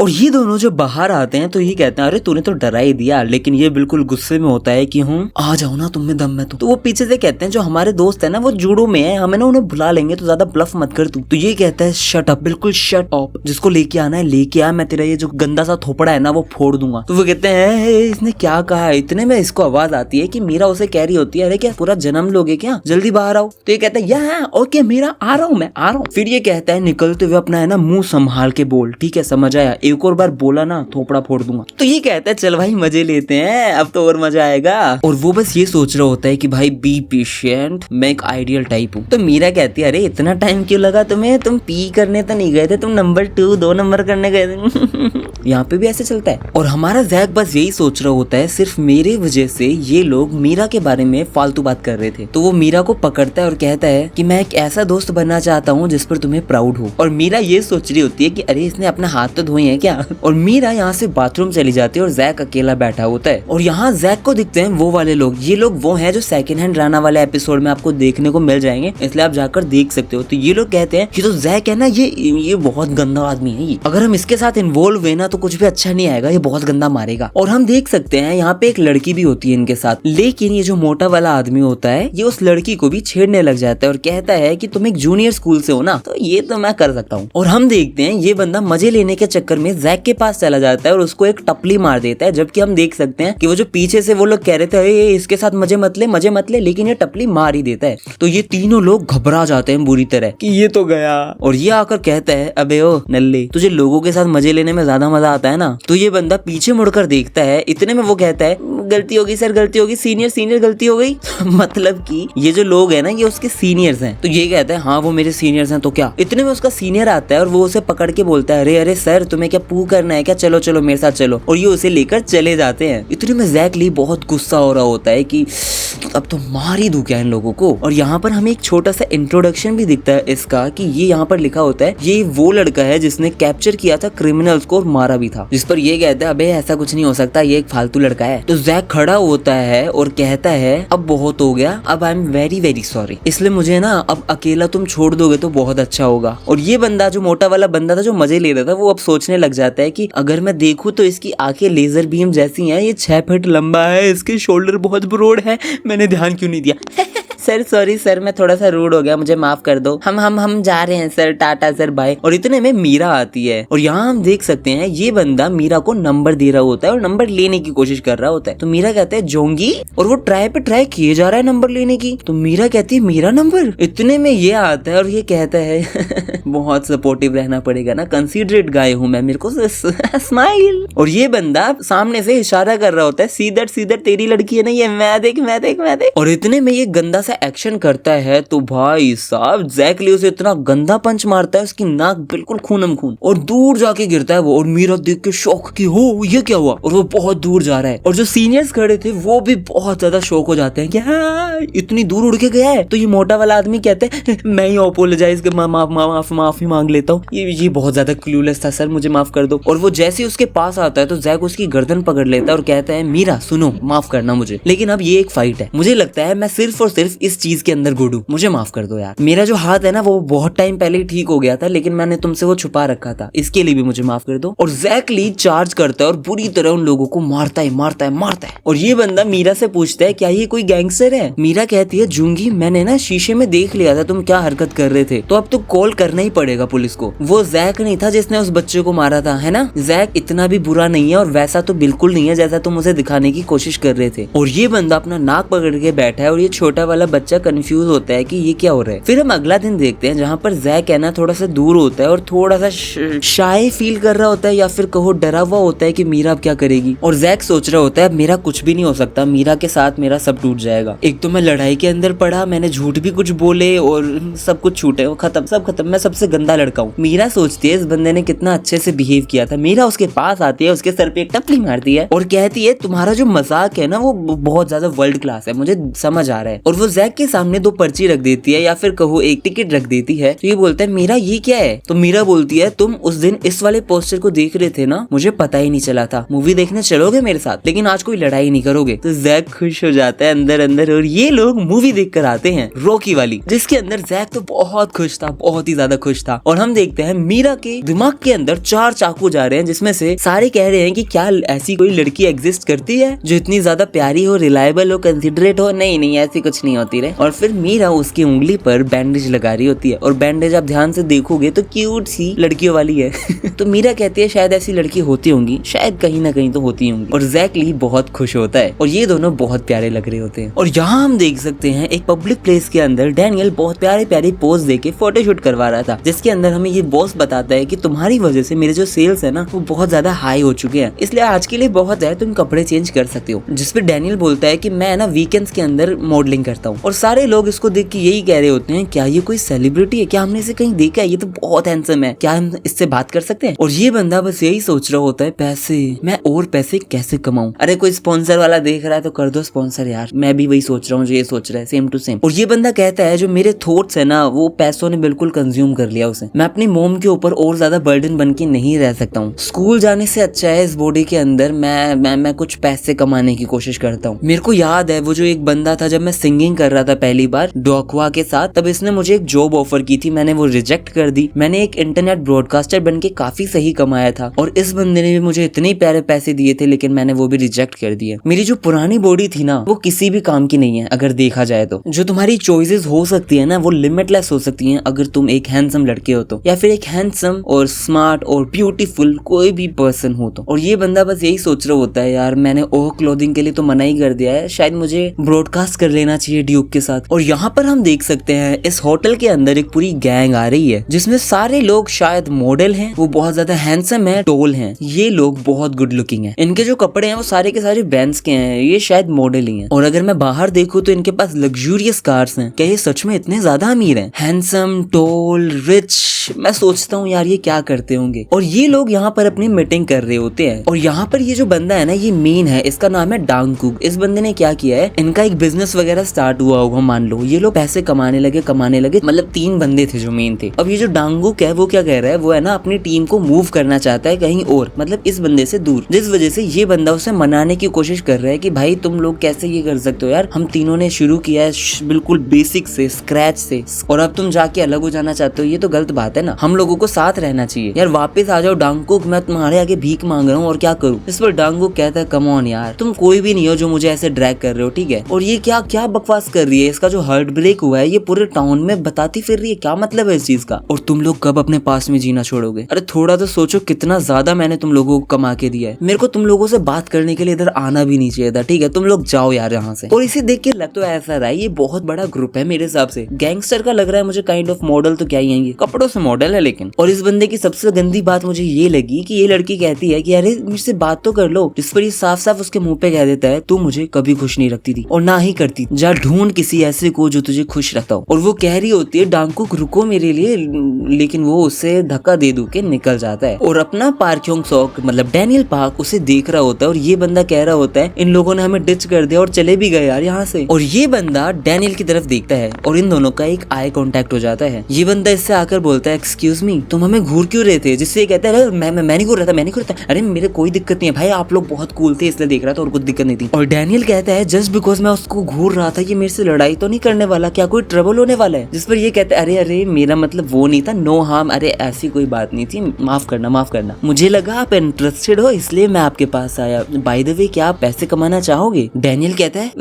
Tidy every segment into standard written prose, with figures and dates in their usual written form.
और ये दोनों जब बाहर आते हैं तो ये कहते हैं अरे तूने तो डरा ही दिया, लेकिन ये बिल्कुल गुस्से में होता है कि हूँ आ जाओ ना तुम में दम में। तो वो पीछे से कहते हैं जो हमारे दोस्त है ना वो जूडो में है, हमें ना उन्हें बुला लेंगे, तो ज्यादा ब्लफ मत कर तू। तो ये कहता है शट अप, बिल्कुल शट अप, जिसको लेके आना है लेके आ, मैं तेरा ये जो गंदा सा थोपड़ा है ना वो फोड़ दूंगा। तो वो कहते हैं इसने क्या कहा है। इतने में इसको आवाज आती है कि मीरा उसे कह रही होती है अरे क्या पूरा जन्म लोगे क्या, जल्दी बाहर आओ। तो ये कहता है या ओके मीरा आ रहा हूँ, मैं आ रहा हूँ। फिर ये कहता है निकलते हुए अपना है ना मुंह संभाल के बोल, ठीक है समझ आया, एक और बार बोला ना थोपड़ा फोड़ दूंगा। तो ये कहता है चल भाई मजे लेते हैं, अब तो और मजा आएगा। और वो बस ये सोच रहा होता है कि भाई बी पेशेंट, मैं एक आइडियल टाइप हूँ। तो मीरा कहती है अरे इतना टाइम क्यों लगा तुम्हें, तुम पी करने तो नहीं गए थे, तुम नंबर 2 नंबर करने गए थे। यहाँ पे भी ऐसे चलता है। और हमारा जैक बस यही सोच रहा होता है सिर्फ मेरे वजह से ये लोग मीरा के बारे में फालतू बात कर रहे थे। तो वो मीरा को पकड़ता है और कहता है कि मैं एक ऐसा दोस्त बनना चाहता हूँ जिस पर तुम्हें प्राउड हो। और मीरा ये सोच रही होती है कि अरे इसने अपना हाथ तो धोए हैं क्या। और मीरा यहाँ से बाथरूम चली जाती है और जैक अकेला बैठा होता है। और यहाँ जैक को दिखते हैं वो वाले लोग, ये लोग वो हैं जो सेकंड हैंड राना वाले एपिसोड में आपको देखने को मिल जाएंगे, इसलिए आप जाकर देख सकते हो। तो ये लोग कहते हैं कि तो जैक है ना ये बहुत गंदा आदमी है, ये अगर हम इसके साथ इन्वॉल्व हुए ना तो कुछ भी अच्छा नहीं आएगा, ये बहुत गंदा मारेगा। और हम देख सकते हैं यहाँ पे एक लड़की भी होती है इनके साथ, लेकिन ये जो मोटा वाला आदमी होता है ये उस लड़की को भी छेड़ने लग जाता है और कहता है कि तुम एक जूनियर स्कूल से हो ना, तो ये तो मैं कर सकता हूँ। और हम देखते हैं ये बंदा मजे लेने के चक्कर में जैक के पास चला जाता है और उसको एक टपली मार देता है, जबकि हम देख सकते हैं कि वो जो पीछे से वो लोग कह रहे थे अरे इसके साथ मजे मत ले, लेकिन ये टपली मार ही देता है। तो ये तीनों लोग घबरा जाते हैं बुरी तरह कि ये तो गया। और ये आकर कहता है अबे ओ नल्ले, तुझे लोगों के साथ मजे लेने में ज्यादा मजा आता है ना। तो ये बंदा पीछे मुड़कर देखता है, इतने में वो कहता है गलती होगी सर, गलती होगी, सीनियर गलती हो गई। मतलब कि ये जो लोग हैं ना ये उसके सीनियर्स हैं। तो ये कहता है हाँ वो मेरे सीनियर्स हैं तो क्या। इतने में उसका सीनियर आता है और वो उसे पकड़ के बोलता है अरे सर तुम्हें क्या पू करना है क्या, चलो चलो मेरे साथ चलो। और ये उसे लेकर चले जाते हैं। इतने में जैक ली बहुत गुस्सा हो रहा होता है कि अब तो मार ही दूं क्या इन लोगों को। और यहाँ पर हमें एक छोटा सा इंट्रोडक्शन भी दिखता है इसका कि ये यहाँ पर लिखा होता है ये वो लड़का है जिसने कैप्चर किया था क्रिमिनल्स को और मारा भी था। जिस पर ये कहता है अबे ऐसा कुछ नहीं हो सकता, ये एक फालतू लड़का है। तो जैक खड़ा होता है और कहता है अब बहुत हो गया, अब I am very very sorry, इसलिए मुझे ना अब अकेला तुम छोड़ दोगे तो बहुत अच्छा होगा। और ये बंदा जो मोटा वाला बंदा था जो मजे ले रहा था वो अब सोचने लग जाता है कि अगर मैं देखूं तो इसकी आंखें लेजर बीम जैसी हैं, ये 6 फीट लंबा है, इसके शोल्डर बहुत ब्रॉड है, मैंने ध्यान क्यों नहीं दिया। सर सॉरी सर, मैं थोड़ा सा रूड हो गया, मुझे माफ कर दो, हम जा रहे हैं सर, टाटा सर बाय। और इतने में मीरा आती है और यहाँ हम देख सकते हैं ये बंदा मीरा को नंबर दे रहा होता है और नंबर लेने की कोशिश कर रहा होता है। तो मीरा कहता है जोंगी, और वो ट्राई पे ट्राई किए जा रहा है नंबर लेने की। तो मीरा कहती है मेरा नंबर। इतने में ये आता है और ये कहता है बहुत सपोर्टिव रहना पड़ेगा ना, कंसीडरेट गाय हूँ मैं, मेरे को स्माइल। और ये बंदा सामने से इशारा कर रहा होता है सीधर तेरी लड़की है ना ये, मैं देख। और इतने में ये गंदा एक्शन करता है तो भाई साहब जैक ली उसे इतना गंदा पंच मारता है उसकी नाक बिल्कुल खूनम खून और दूर जाके गिरता है वो। और मीरा देख के शौक की हो ये क्या हुआ, और वो बहुत दूर जा रहा है। और जो सीनियर्स खड़े थे वो भी बहुत ज्यादा शौक हो जाते हैं कि हाँ इतनी दूर उड़ के गया है। तो ये मोटा वाला आदमी कहते हैं मैं ही अपोलोजाइज माफी मांग लेता हूँ, ये बहुत ज्यादा क्लूलेस था सर, मुझे माफ कर दो। और वो जैसे उसके पास आता है तो जैक उसकी गर्दन पकड़ लेता है और कहता है मीरा सुनो माफ करना मुझे, लेकिन अब ये एक फाइट है, मुझे लगता है मैं सिर्फ और सिर्फ इस चीज के अंदर गुड हूँ, मुझे माफ कर दो यार। मेरा जो हाथ है ना वो बहुत टाइम पहले ही ठीक हो गया था, लेकिन मैंने तुमसे वो छुपा रखा था, इसके लिए भी मुझे माफ कर दो। और जैक ली चार्ज करता है और बुरी तरह उन लोगों को मारता है। और ये बंदा मीरा से पूछता है क्या ये कोई गैंगस्टर है। मीरा कहती है जूंगी मैंने ना शीशे में देख लिया था तुम क्या हरकत कर रहे थे, तो अब तो कॉल करना ही पड़ेगा पुलिस को। वो जैक नहीं था जिसने उस बच्चे को मारा था, है ना। जैक इतना भी बुरा नहीं है और वैसा तो बिल्कुल नहीं है जैसा तुम उसे दिखाने की कोशिश कर रहे थे। और ये बंदा अपना नाक पकड़ के बैठा है और ये छोटा वाला बच्चा कंफ्यूज होता है कि ये क्या हो रहा है। फिर हम अगला दिन देखते हैं जहाँ पर जैक है ना थोड़ा सा दूर होता है और थोड़ा सा शाय फील कर रहा होता है या फिर कहो डरा हुआ होता है कि मीरा अब क्या करेगी। और जैक सोच रहा होता है मेरा कुछ भी नहीं हो सकता, मीरा के साथ मेरा सब टूट जाएगा। एक तो मैं लड़ाई के अंदर पड़ा, मैंने झूठ भी कुछ बोले और सब कुछ छूटे, वो खत्म, सब खत्म, मैं सबसे गंदा लड़का हूँ। मीरा सोचती है इस बंदे ने कितना अच्छे से बिहेव किया था। मीरा उसके पास आती है, उसके सर पे एक टपली मारती है और कहती है तुम्हारा जो मजाक है ना वो बहुत ज्यादा वर्ल्ड क्लास है, मुझे समझ आ रहा है। और वो जैक के सामने 2 पर्ची रख देती है या फिर कहो एक टिकट रख देती है। तो ये बोलता है मीरा ये क्या है? तो मीरा बोलती है तुम उस दिन इस वाले पोस्टर को देख रहे थे ना, मुझे पता ही नहीं चला था। मूवी देखने चलोगे मेरे साथ, लेकिन आज कोई लड़ाई नहीं करोगे। तो जैक खुश हो जाता है अंदर अंदर और ये लोग मूवी देख कर आते हैं रॉकी वाली, जिसके अंदर जैक तो बहुत खुश था, बहुत ही ज्यादा खुश था। और हम देखते हैं मीरा के दिमाग के अंदर 4 चाकू जा रहे हैं, जिसमें से सारे कह रहे हैं कि क्या ऐसी कोई लड़की एग्जिस्ट करती है जो इतनी ज्यादा प्यारी हो, रिलायबल हो, कंसिडरेट हो? नहीं नहीं, ऐसी कुछ नहीं होती रे। और फिर मीरा उसकी उंगली पर बैंडेज लगा रही होती है और बैंडेज आप ध्यान से देखोगे तो क्यूट सी लड़कियों वाली है। तो मीरा कहती है शायद ऐसी लड़की होती होंगी, शायद कहीं ना कहीं तो होती होंगी। और जैक ली बहुत खुश होता है और ये दोनों बहुत प्यारे लग रहे होते हैं। और यहाँ हम देख सकते हैं एक पब्लिक प्लेस के अंदर डैनियल बहुत प्यारे प्यारे पोज देके फोटोशूट करवा रहा था, जिसके अंदर हमें ये बॉस बताता है कि तुम्हारी वजह से मेरे जो सेल्स है ना वो बहुत ज्यादा हाई हो चुके हैं, इसलिए आज के लिए बहुत है, तुम कपड़े चेंज कर सकते हो। जिसपे डैनियल बोलता है कि मैं ना वीकेंड्स के अंदर मॉडलिंग करता हूँ। और सारे लोग इसको देख के यही कह रहे होते हैं क्या ये कोई सेलिब्रिटी है, क्या हमने इसे कहीं देखा है, ये तो बहुत हैंडसम है, क्या हम इससे बात कर सकते हैं? और ये बंदा बस यही सोच रहा होता है पैसे, मैं और पैसे कैसे कमाऊं। अरे कोई स्पॉन्सर वाला देख रहा है तो कर दो स्पॉन्सर यार, मैं भी वही सोच रहा हूँ जो ये सोच रहा है, सेम टू सेम। और ये बंदा कहता है जो मेरे थॉट्स है ना वो पैसों ने बिल्कुल कंज्यूम कर लिया उसे, मैं अपनी मोम के ऊपर और ज्यादा बर्डन बन के नहीं रह सकता हूँ। स्कूल जाने से अच्छा है इस बॉडी के अंदर मैं कुछ पैसे कमाने की कोशिश करता हूँ। मेरे को याद है वो जो एक बंदा था जब मैं सिंगिंग कर रहा था पहली बार डॉकवा के साथ, तब इसने मुझे एक जॉब ऑफर की थी, मैंने वो रिजेक्ट कर दी। मैंने एक इंटरनेट ब्रॉडकास्टर बनके काफी सही कमाया था और इस बंदे ने भी मुझे इतने प्यारे पैसे दिए थे, लेकिन मैंने वो भी रिजेक्ट कर दिए। मेरी जो पुरानी बॉडी थी ना वो किसी भी काम की नहीं है अगर देखा जाए तो। जो तुम्हारी चॉइसेस हो सकती है ना वो लिमिटलेस हो सकती हैं अगर तुम एक हैंडसम लड़के हो तो, या फिर एक हैंडसम और स्मार्ट और ब्यूटीफुल कोई भी पर्सन हो तो। और ये बंदा बस यही सोच रहा होता है यार मैंने ओह क्लोथिंग के लिए तो मना ही कर दिया है, शायद मुझे ब्रॉडकास्ट कर लेना चाहिए ड्यूक के साथ। और यहाँ पर हम देख सकते हैं इस होटल के अंदर एक पूरी गैंग आ रही है जिसमें सारे लोग शायद मॉडल हैं, वो बहुत ज्यादा हैंडसम है, टोल हैं, ये लोग बहुत गुड लुकिंग है। इनके जो कपड़े हैं वो सारे के सारे ब्रांड्स के हैं, ये शायद मॉडल ही हैं। और अगर मैं बाहर देखूं तो इनके पास लग्जूरियस कार्स हैं। क्या ये सच में इतने ज्यादा अमीर हैं? Handsome, toll, rich. मैं सोचता हूँ यार ये क्या करते होंगे। और ये लोग यहाँ पर अपनी मीटिंग कर रहे होते हैं। और यहाँ पर ये जो बंदा है ना ये मेन है, इसका नाम है डांगकुक। इस बंदे ने क्या किया है, इनका एक बिजनेस वगैरह स्टार्ट हुआ होगा, मान लो ये लोग पैसे कमाने लगे, मतलब 3 बंदे थे जो मेन थे। अब ये जो डांगकुक है वो क्या कह रहा है, वो है ना अपनी टीम को मूव करना चाहता है कहीं और, मतलब इस बंदे से दूर, जिस वजह से ये बंदा उसे मनाने की कोशिश कर रहा है कि भाई तुम लोग कैसे ये कर सकते हो यार, हम तीनों ने शुरू किया है बिल्कुल बेसिक से, स्क्रैच से, और अब तुम जाके अलग हो जाना चाहते हो, ये तो गलत बात है ना, हम लोगों को साथ रहना चाहिए यार, वापस आ जाओ डांगकुक, मैं तुम्हारे आगे भीख मांग रहा हूँ और क्या करूँ। इस पर डांगकुक कहता है कम ऑन यार, तुम कोई भी नहीं हो जो मुझे ऐसे ड्रैग कर रहे हो, ठीक है। और ये क्या क्या बकवास कर रही है, इसका जो हार्ट ब्रेक हुआ है ये पूरे टाउन में बताती फिर रही है, क्या मतलब है इस चीज का। और तुम लोग कब अपने पास में जीना छोड़ोगे? अरे थोड़ा तो सोचो कितना ज्यादा मैंने तुम लोगों को कमा के दिया है, मेरे को तुम लोगों से बात करने के लिए इधर आना भी नहीं चाहिए था, ठीक है, तुम लोग जाओ यार यहाँ से। और इसे देख के लग तो ऐसा रहा है ये बहुत बड़ा ग्रुप है मेरे हिसाब से, गैंगस्टर का लग रहा है मुझे, काइंड ऑफ मॉडल तो क्या ही आएंगे, कपड़ों से मॉडल है लेकिन। और इस बंदे की सबसे गंदी बात मुझे ये लगी कि ये लड़की कहती है कि अरे मुझसे बात तो कर लो, जिस पर ये साफ साफ उसके मुंह पे कह देता है तू मुझे कभी खुश नहीं रखती थी और ना ही करती, जा ढूंढ किसी ऐसे को जो तुझे खुश रखता हो। और वो कह रही होती है डांगकुक रुको मेरे लिए, लेकिन वो उससे धक्का दे दू के निकल जाता है। और अपना पार्क ह्योंग सॉक मतलब डैनियल पार्क उसे देख रहा होता है और ये बंदा कह रहा होता है इन लोगों ने हमें डिच कर दिया और चले भी गए यार यहाँ से। और ये बंदा डैनियल की तरफ देखता है और इन दोनों का एक आई कांटेक्ट हो जाता है। ये बंदा इससे आकर बोलता है एक्सक्यूज मी, तुम हमें घूर क्यों रहे थे? जिससे कहता है मैं नहीं घूर रहा था, मैं नहीं घूर रहा था, अरे मेरे कोई दिक्कत नहीं है भाई, आप लोग बहुत कूल थे इसलिए देख रहा था और कुछ दिक्कत नहीं थी। और डैनियल कहता है जस्ट बिकॉज मैं उसको घूर रहा था ये मेरे से लड़ाई तो नहीं करने वाला, क्या कोई ट्रबल होने वाला है? जिस पर ये कहता है अरे मेरा मतलब वो नहीं था, नो हार्म, अरे ऐसी कोई बात नहीं थी, माफ करना, मुझे लगा आप इंटरेस्टेड हो इसलिए मैं आपके पास आया। बाय द वे क्या आप पैसे कमाना चाहोगे? डैनियल कहता है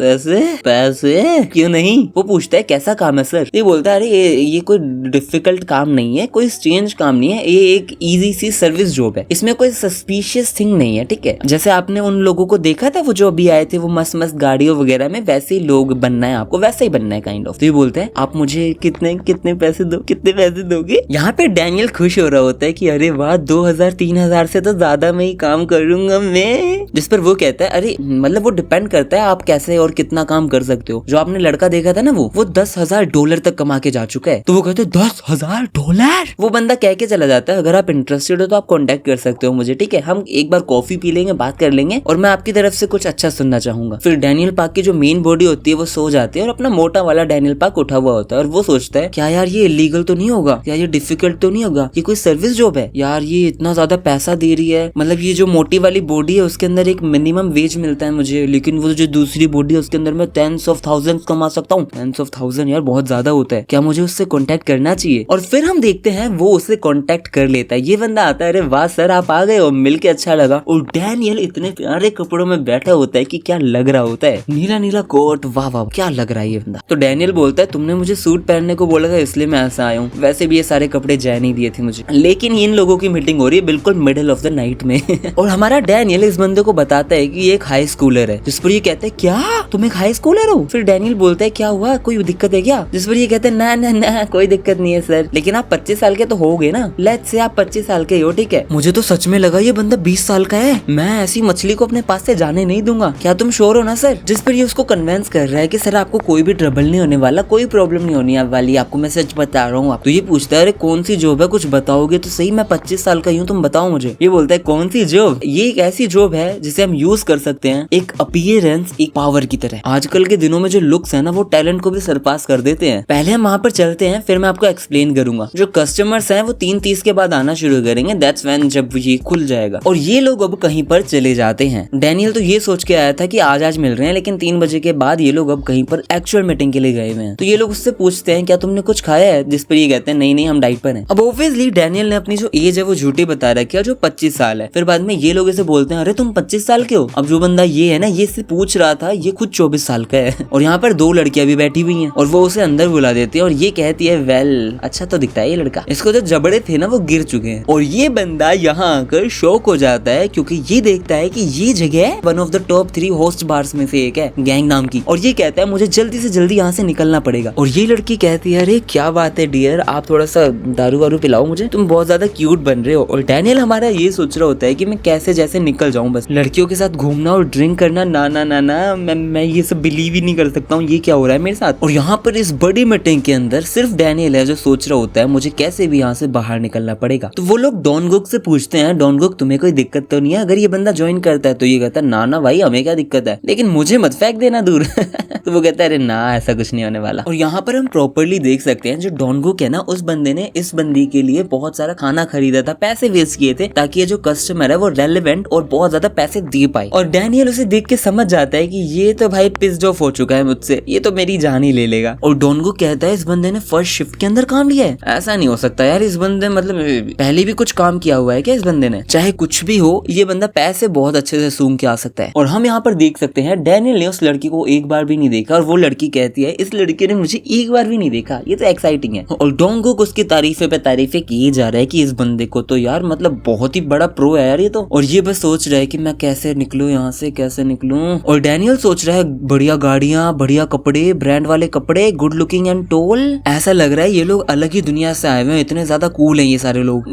पैसे क्यों नहीं? वो पूछता है कैसा काम है सर? ये बोलता है अरे ये कोई डिफिकल्ट काम नहीं है, कोई स्ट्रेंज काम नहीं है, ये एक इजी सी सर्विस जॉब है, इसमें कोई सस्पिशियस थिंग नहीं है, ठीक है। जैसे आपने उन लोगों को देखा था वो जो अभी आए थे वो मस्त गाड़ियों वगैरह में, वैसे ही लोग बनना है आपको, वैसे ही बनना है काइंड ऑफ। तो ये बोलते हैं आप मुझे कितने पैसे दोगे? यहाँ पे डैनियल खुश हो रहा होता है कि अरे वाह 2000-3000 से तो ज्यादा मैं ही काम करूंगा मैं। जिस पर वो कहता है अरे मतलब वो डिपेंड करता है आप कैसे और कितना काम कर सकते हो। जो आपने लड़का देखा था ना वो $10,000 तक कमा के जा चुका है। तो वो कहते हैं $10,000? वो बंदा कह के चला जाता है अगर आप इंटरेस्टेड हो तो आप कांटेक्ट कर सकते हो मुझे, ठीक है, हम एक बार कॉफी पी लेंगे, बात कर लेंगे और मैं आपकी तरफ से कुछ अच्छा सुनना चाहूंगा। फिर डैनियल पार्क की जो मेन बॉडी होती है वो सो जाती आती है और अपना मोटा वाला डैनियल पार्क उठा हुआ होता है और वो सोचता है क्या यार ये इलीगल तो नहीं होगा, क्या ये डिफिकल्ट तो नहीं होगा, ये कोई सर्विस जॉब है यार, ये इतना ज्यादा पैसा दे रही है, मतलब ये जो मोटी वाली बॉडी है उसके अंदर एक मिनिमम वेज मिलता है मुझे, लेकिन वो जो दूसरी बॉडी है उसके अंदर मैं टेंस ऑफ थाउजेंड्स कमा सकता हूँ। टेंस ऑफ थाउजेंड यार बहुत ज्यादा होता है, क्या मुझे उससे कॉन्टेक्ट करना चाहिए? और फिर हम देखते हैं वो उससे कॉन्टेक्ट कर लेता है। ये बंदा आता है, अरे वाह सर आप आ गए हो, मिलके अच्छा लगा। और डैनियल इतने प्यारे कपड़ों में बैठा होता है कि क्या लग रहा होता है, नीला नीला कोट, वाह वाह क्या लग रहा है ये बंदा। तो डैनियल बोलता है तुमने मुझे सूट पहनने को बोला था इसलिए मैं ऐसा आया हूँ, वैसे भी ये सारे कपड़े जय नहीं दिए थे मुझे। लेकिन इन लोगों की मीटिंग हो रही है बिल्कुल मिडिल ऑफ द नाइट में और हमारा डैनियल इस बंदे को बताता है कि ये एक हाई स्कूलर है, जिस पर ये कहते हैं क्या तुम एक हाई स्कूलर हो? फिर डैनियल बोलता है क्या हुआ, कोई दिक्कत है क्या? जिस पर ये कहते हैं ना ना ना कोई दिक्कत नहीं है सर, लेकिन आप 25 साल के तो हो गए ना, लेट्स से आप 25 साल के हो, ठीक है। मुझे तो सच में लगा ये बंदा 20 साल का है, मैं ऐसी मछली को अपने पास से जाने नहीं दूंगा, क्या तुम श्योर हो ना सर? जिस पर ये उसको कन्विंस कर रहा है कि सर आपको कोई भी ट्रबल नहीं होने वाला, कोई प्रॉब्लम नहीं होने वाली, आपको मैं सच बता रहा हूँ। तो ये पूछता है अरे कौन सी जॉब है, कुछ बताओगे तो सही, मैं 25 साल का हूँ, तुम बताओ मुझे। ये बोलता है कौन सी जॉब? ये एक ऐसी जॉब है जिसे हम यूज कर सकते हैं एक अपीयरेंस, एक पावर की तरह। आजकल के दिनों में जो लुक्स है ना वो टैलेंट को भी सरपास कर देते हैं। पहले हम वहाँ पर चलते हैं, फिर मैं आपको एक्सप्लेन करूंगा। जो कस्टमर्स हैं वो 3:30 के बाद आना शुरू करेंगे, दैट्स व्हेन जब ये खुल जाएगा। और ये लोग अब कहीं पर चले जाते हैं। डैनियल तो ये सोच के आया था कि आज मिल रहे हैं, लेकिन 3 बजे के बाद ये लोग अब कहीं पर एक्चुअल मीटिंग के लिए गए हुए हैं। तो ये लोग उससे पूछते हैं क्या तुमने कुछ खाया है? जिस पर ये कहते हैं नहीं नहीं हम डाइट पर हैं। अब ऑब्वियसली डैनियल ने अपनी जो एज है वो झूठी बता रखी है, जो 25 साल है। फिर बाद में ये लोग इसे बोलते हैं अरे तुम 25 साल के हो। अब जो बंदा ये है ना, ये इससे पूछ रहा था, ये खुद 24 साल का है। और यहाँ पर 2 लड़कियां भी बैठी हुई हैं और वो उसे अंदर बुला देती है और ये कहती है वेल अच्छा तो दिखता है ये लड़का, इसको जो जबड़े थे ना वो गिर चुके हैं। और ये बंदा यहाँ आकर शॉक हो जाता है क्योंकि ये देखता है कि ये जगह one of the top 3 host bars में से एक है, गैंग नाम की। और ये कहता है मुझे जल्दी से जल्दी यहाँ से निकलना पड़ेगा। और ये लड़की कहती है अरे क्या बात है डियर, आप थोड़ा सा दारू वारू पिलाओ मुझे, तुम बहुत ज्यादा क्यूट बन रहे हो। और डैनियल हमारा ये सोच रहा होता है कि मैं कैसे जैसे निकल जाऊं, बस लड़कियों के साथ घूमना और ड्रिंक करना, ना ना ना ना मैं ये सब बिलीव ही नहीं कर सकता हूँ, ये क्या हो रहा है मेरे साथ। और यहाँ पर इस बड़ी मीटिंग के अंदर सिर्फ डैनियल है जो सोच रहा होता है मुझे कैसे भी यहाँ से बाहर निकलना पड़ेगा। तो वो लोग डॉनगुक से पूछते हैं डॉनगुक तुम्हें कोई दिक्कत तो नहीं है अगर ये बंदा ज्वाइन करता है? तो ये कहता है ना ना भाई हमें क्या दिक्कत है, लेकिन मुझे मत फेंक देना दूर तो वो कहता है अरे ना ऐसा कुछ नहीं होने वाला। और यहाँ पर हम प्रॉपरली देख सकते हैं जो डॉनगुक है ना, उस बंदे ने इस बंदी के लिए बहुत सारा खाना खरीदा था, पैसे वेस्ट किए थे ताकि ये जो कस्टमर है वो रेलेवेंट और बहुत ज्यादा पैसे दे पाए। और डैनियल उसे देख के समझ जाता है कि ये तो भाई पिस्ड ऑफ हो चुका है मुझसे, ये तो मेरी जान ही ले लेगा। और डॉनगुक कहता है इस बंदे ने फर्स्ट शिफ्ट के अंदर काम लिया है, ऐसा नहीं हो सकता यार, इस बंदे मतलब पहले भी कुछ काम किया हुआ है क्या इस बंदे ने? चाहे कुछ भी हो ये बंदा पैसे बहुत अच्छे से सूंघ के आ सकता है। और हम यहाँ पर देख सकते हैं डैनियल ने उस लड़की को एक बार भी नहीं देखा और वो लड़की कहती है इस लड़के ने मुझे एक बार भी नहीं देखा, ये तो एक्साइटिंग है। और डॉनगुक उसकी तारीफे पे तारीफे किए जा रहा है कि इस बंदे को तो यार मतलब बहुत ही बड़ा प्रो है यार ये तो। और ये बस सोच रहा है कि मैं कैसे निकलूं यहाँ से, कैसे निकलूं। और डैनियल सोच रहा है बढ़िया गाड़ियां, बढ़िया कपड़े, ब्रांड वाले कपड़े, गुड लुकिंग एंड टोल, ऐसा लग रहा है ये लोग अलग ही दुनिया से आए हुए हैं, इतने ज्यादा कूल हैं ये सारे लोग।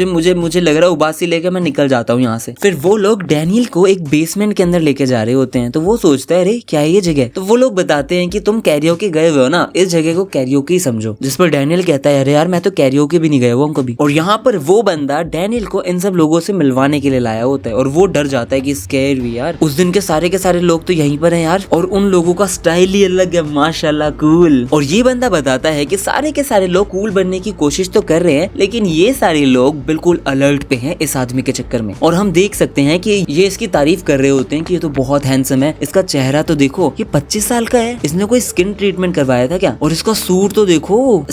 मुझे लग रहा है उबासी लेके मैं निकल जाता हूँ यहाँ से। फिर वो लोग डैनियल को एक बेसमेंट के अंदर लेके जा रहे होते हैं। तो वो सोचता है अरे क्या है ये जगह? तो वो लोग बताते हैं कि तुम कैरियोके गए हुए हो ना, इस जगह को कैरियोके ही समझो। जिस पर डैनियल कहता है अरे यार मैं तो कैरियोके भी नहीं गया हुआ कभी। और यहाँ पर वो बंदा डैनियल को इन सब लोगों से मिलवाने के लिए लाया होता है और वो डर जाता है कि स्कैर भी यार, उस दिन के सारे लोग तो यहीं पर हैं यार और उन लोगों का स्टाइल ही अलग है, माशाल्लाह कूल। और ये बंदा बताता है कि सारे के सारे लोग कूल बनने की कोशिश तो कर रहे हैं, लेकिन ये सारे लोग बिल्कुल अलर्ट पे हैं इस आदमी के चक्कर में। और हम देख सकते हैं कि ये इसकी तारीफ कर रहे होते हैं कि ये तो बहुत हैंडसम है, इसका चेहरा तो देखो, ये 25 साल का है, इसने कोई स्किन ट्रीटमेंट करवाया था क्या? और इसका सूट तो देखो,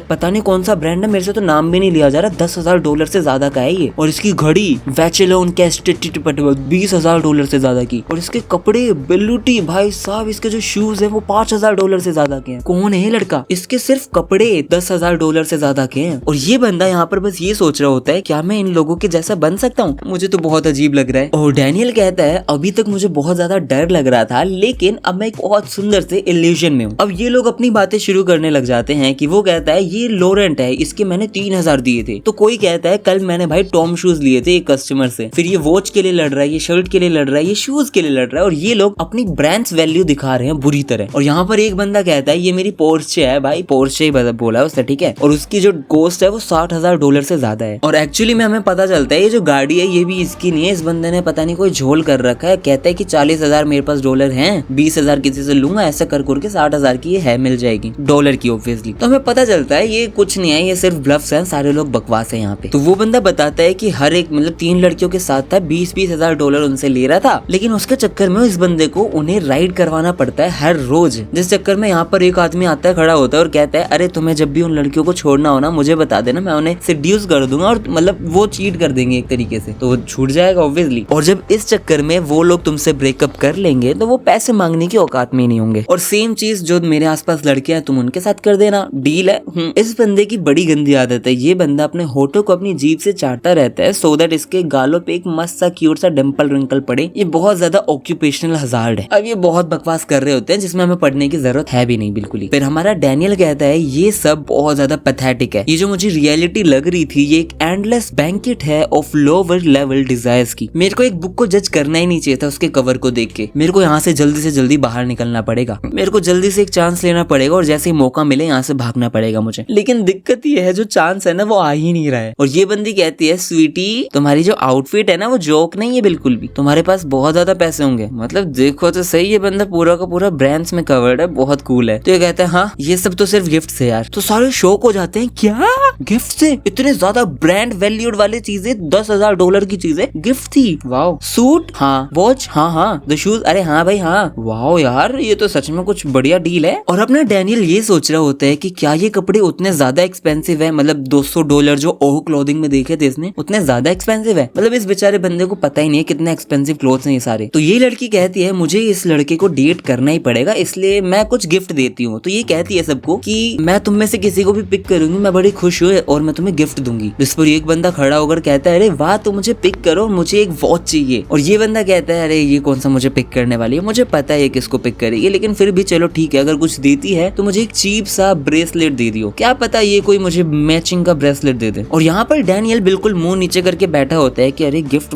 पता नहीं कौन सा ब्रांड है, मेरे से तो नाम भी नहीं लिया जा रहा, $10,000 से ज्यादा का है ये। और इसकी घड़ी वैचेलोन $20,000 से ज्यादा की। और इसके कपड़े बिल्लूटी भाई साहब, इसके जो शूज है वो $5,000 से ज्यादा के हैं। कौन है ये लड़का? इसके सिर्फ कपड़े $10,000 से ज्यादा के हैं। और ये बंदा यहाँ पर बस ये सोच रहा होता है क्या मैं इन लोगों के जैसा बन सकता हूँ? मुझे तो बहुत अजीब लग रहा है। और डैनियल कहता है अभी तक मुझे बहुत ज्यादा डर लग रहा था, लेकिन अब मैं एक बहुत सुंदर से इल्यूजन में हूँ। अब ये लोग अपनी बातें शुरू करने लग जाते हैं कि वो कहता है ये लोरेंट है, इसके मैंने 3,000 दिए थे। तो कोई कहता है कल मैंने भाई टॉम शूज लिए थे एक कस्टमर से। फिर ये वॉच के लिए लड़ रहा है, ये शर्ट के लिए लड़ रहा है, ये शूज के लिए लड़ रहा है। और ये लोग अपनी ब्रांड्स वैल्यू दिखा रहे हैं बुरी तरह। और यहाँ पर एक बंदा कहता है ये मेरी पोर्शे है भाई, पोर्शे ही बोला है उसने, ठीक है। और उसकी जो कॉस्ट है वो $60,000 से ज्यादा है। और एक्चुअली में हमें पता चलता है ये जो गाड़ी है ये भी इसकी नहीं है, इस बंदे ने पता नहीं कोई झोल कर रखा है। कहता है कि 40,000 मेरे पास डॉलर हैं, 20,000 किसी से लूं दूंगा, ऐसा कर के 60,000 की ये है, मिल जाएगी डॉलर की ऑब्वियसली। तो हमें पता चलता है ये कुछ नहीं है, ये सिर्फ ब्लफ्स हैं, सारे लोग बकवास है यहाँ पे। तो वो बंदा बताता है कि हर एक मतलब 3 लड़कियों के साथ था, 20-20 हजार डॉलर उनसे ले रहा था, लेकिन उसके चक्कर में इस बंदे को उन्हें राइड करवाना पड़ता है हर रोज, जिस चक्कर में यहाँ पर एक आदमी आता है, खड़ा होता है और कहता है अरे तुम्हें जब भी उन लड़कियों को छोड़ना हो ना मुझे बता देना, मैं उन्हें सेड्यूस कर दूंगा और मतलब वो चीट कर देंगे एक तरीके से, तो वो छूट जाएगा ऑब्वियसली। और जब इस चक्कर में वो लोग तुमसे ब्रेकअप कर लेंगे तो वो पैसे मांगने की औकात में नहीं होंगे। और सेम चीज जो मेरे आसपास लड़के हैं तुम उनके साथ कर देना, डील है। इस बंदे की बड़ी गंदी आदत है, ये बंदा अपने होठों को अपनी जीभ से चाटता रहता है सो दैट इसके गालों पे एक मस्त सा क्यूट सा डिंपल रिंकल पड़े। ये बहुत ज्यादा ऑक्यूपेशनल हजार्ड है। अब ये बहुत बकवास कर रहे होते हैं जिसमें हमें पढ़ने की जरूरत है भी नहीं बिल्कुल ही। फिर हमारा डैनियल कहता है ये सब बहुत ज्यादा पैथेटिक है, ये जो मुझे रियलिटी लग रही थी ये एक एंडलेस बैंकेट है ऑफ लोअर लेवल डिजायर्स की। मेरे को एक बुक को जज करना ही नहीं चाहिए था उसके कवर को देख के, मेरे को यहाँ से जल्दी बाहर निकलना पड़ेगा, मेरे को जल्दी से एक चांस लेना पड़ेगा और जैसे ही मौका मिले यहाँ से भागना पड़ेगा मुझे। लेकिन दिक्कत ये है जो चांस है ना वो आ ही नहीं रहा है। और ये बंदी कहती है स्वीटी तुम्हारी जो आउटफिट है ना वो जोक नहीं है बिल्कुल भी, तुम्हारे पास बहुत ज्यादा पैसे होंगे, मतलब देखो तो सही ये बंदा पूरा का पूरा ब्रांड्स में कवर्ड है, बहुत कूल है। तो ये कहता है हाँ ये सब तो सिर्फ गिफ्ट से यार। तो सारे शौक हो जाते हैं, क्या गिफ्ट से इतने ज्यादा ब्रांड वैल्यूड वाली चीजें, 10,000 डॉलर की चीजें गिफ्ट थी। वाओ, सूट हाँ, वॉच हाँ, द शूज अरे हाँ भाई हाँ, वाओ यार ये तो सच में कुछ बढ़िया डील है। और अपना डैनियल ये सोच रहा होता है कि क्या ये कपड़े उतने ज्यादा एक्सपेंसिव है, मतलब $200 जो ओह क्लोथिंग में देखे थे इसने उतने ज्यादा एक्सपेंसिव है, मतलब इस बेचारे बंदे को पता ही नहीं है कितने एक्सपेंसिव क्लोथ्स हैं ये सारे। तो ये लड़की कहती है मुझे इस लड़के को डेट करना ही पड़ेगा इसलिए मैं कुछ गिफ्ट देती हूँ। तो ये कहती है सबको कि मैं तुम में से किसी को भी पिक करूंगी, मैं बड़ी खुश हुई और मैं तुम्हें गिफ्ट दूंगी। जिस पर एक बंदा खड़ा होकर कहता है अरे वाह तो मुझे पिक करो, मुझे एक वॉच चाहिए। और ये बंदा कहता है अरे ये कौन सा मुझे पिक करने वाली है, मुझे पता है किसको पिक करेगी, लेकिन फिर भी चलो ठीक है अगर कुछ देती है तो मुझे एक चीप सा ब्रेसलेट दे दियो, क्या पता ये कोई मुझे मैचिंग का ब्रेसलेट दे दे। और यहाँ पर डैनियल बिल्कुल मुंह नीचे करके बैठा होता है कि अरे गिफ्ट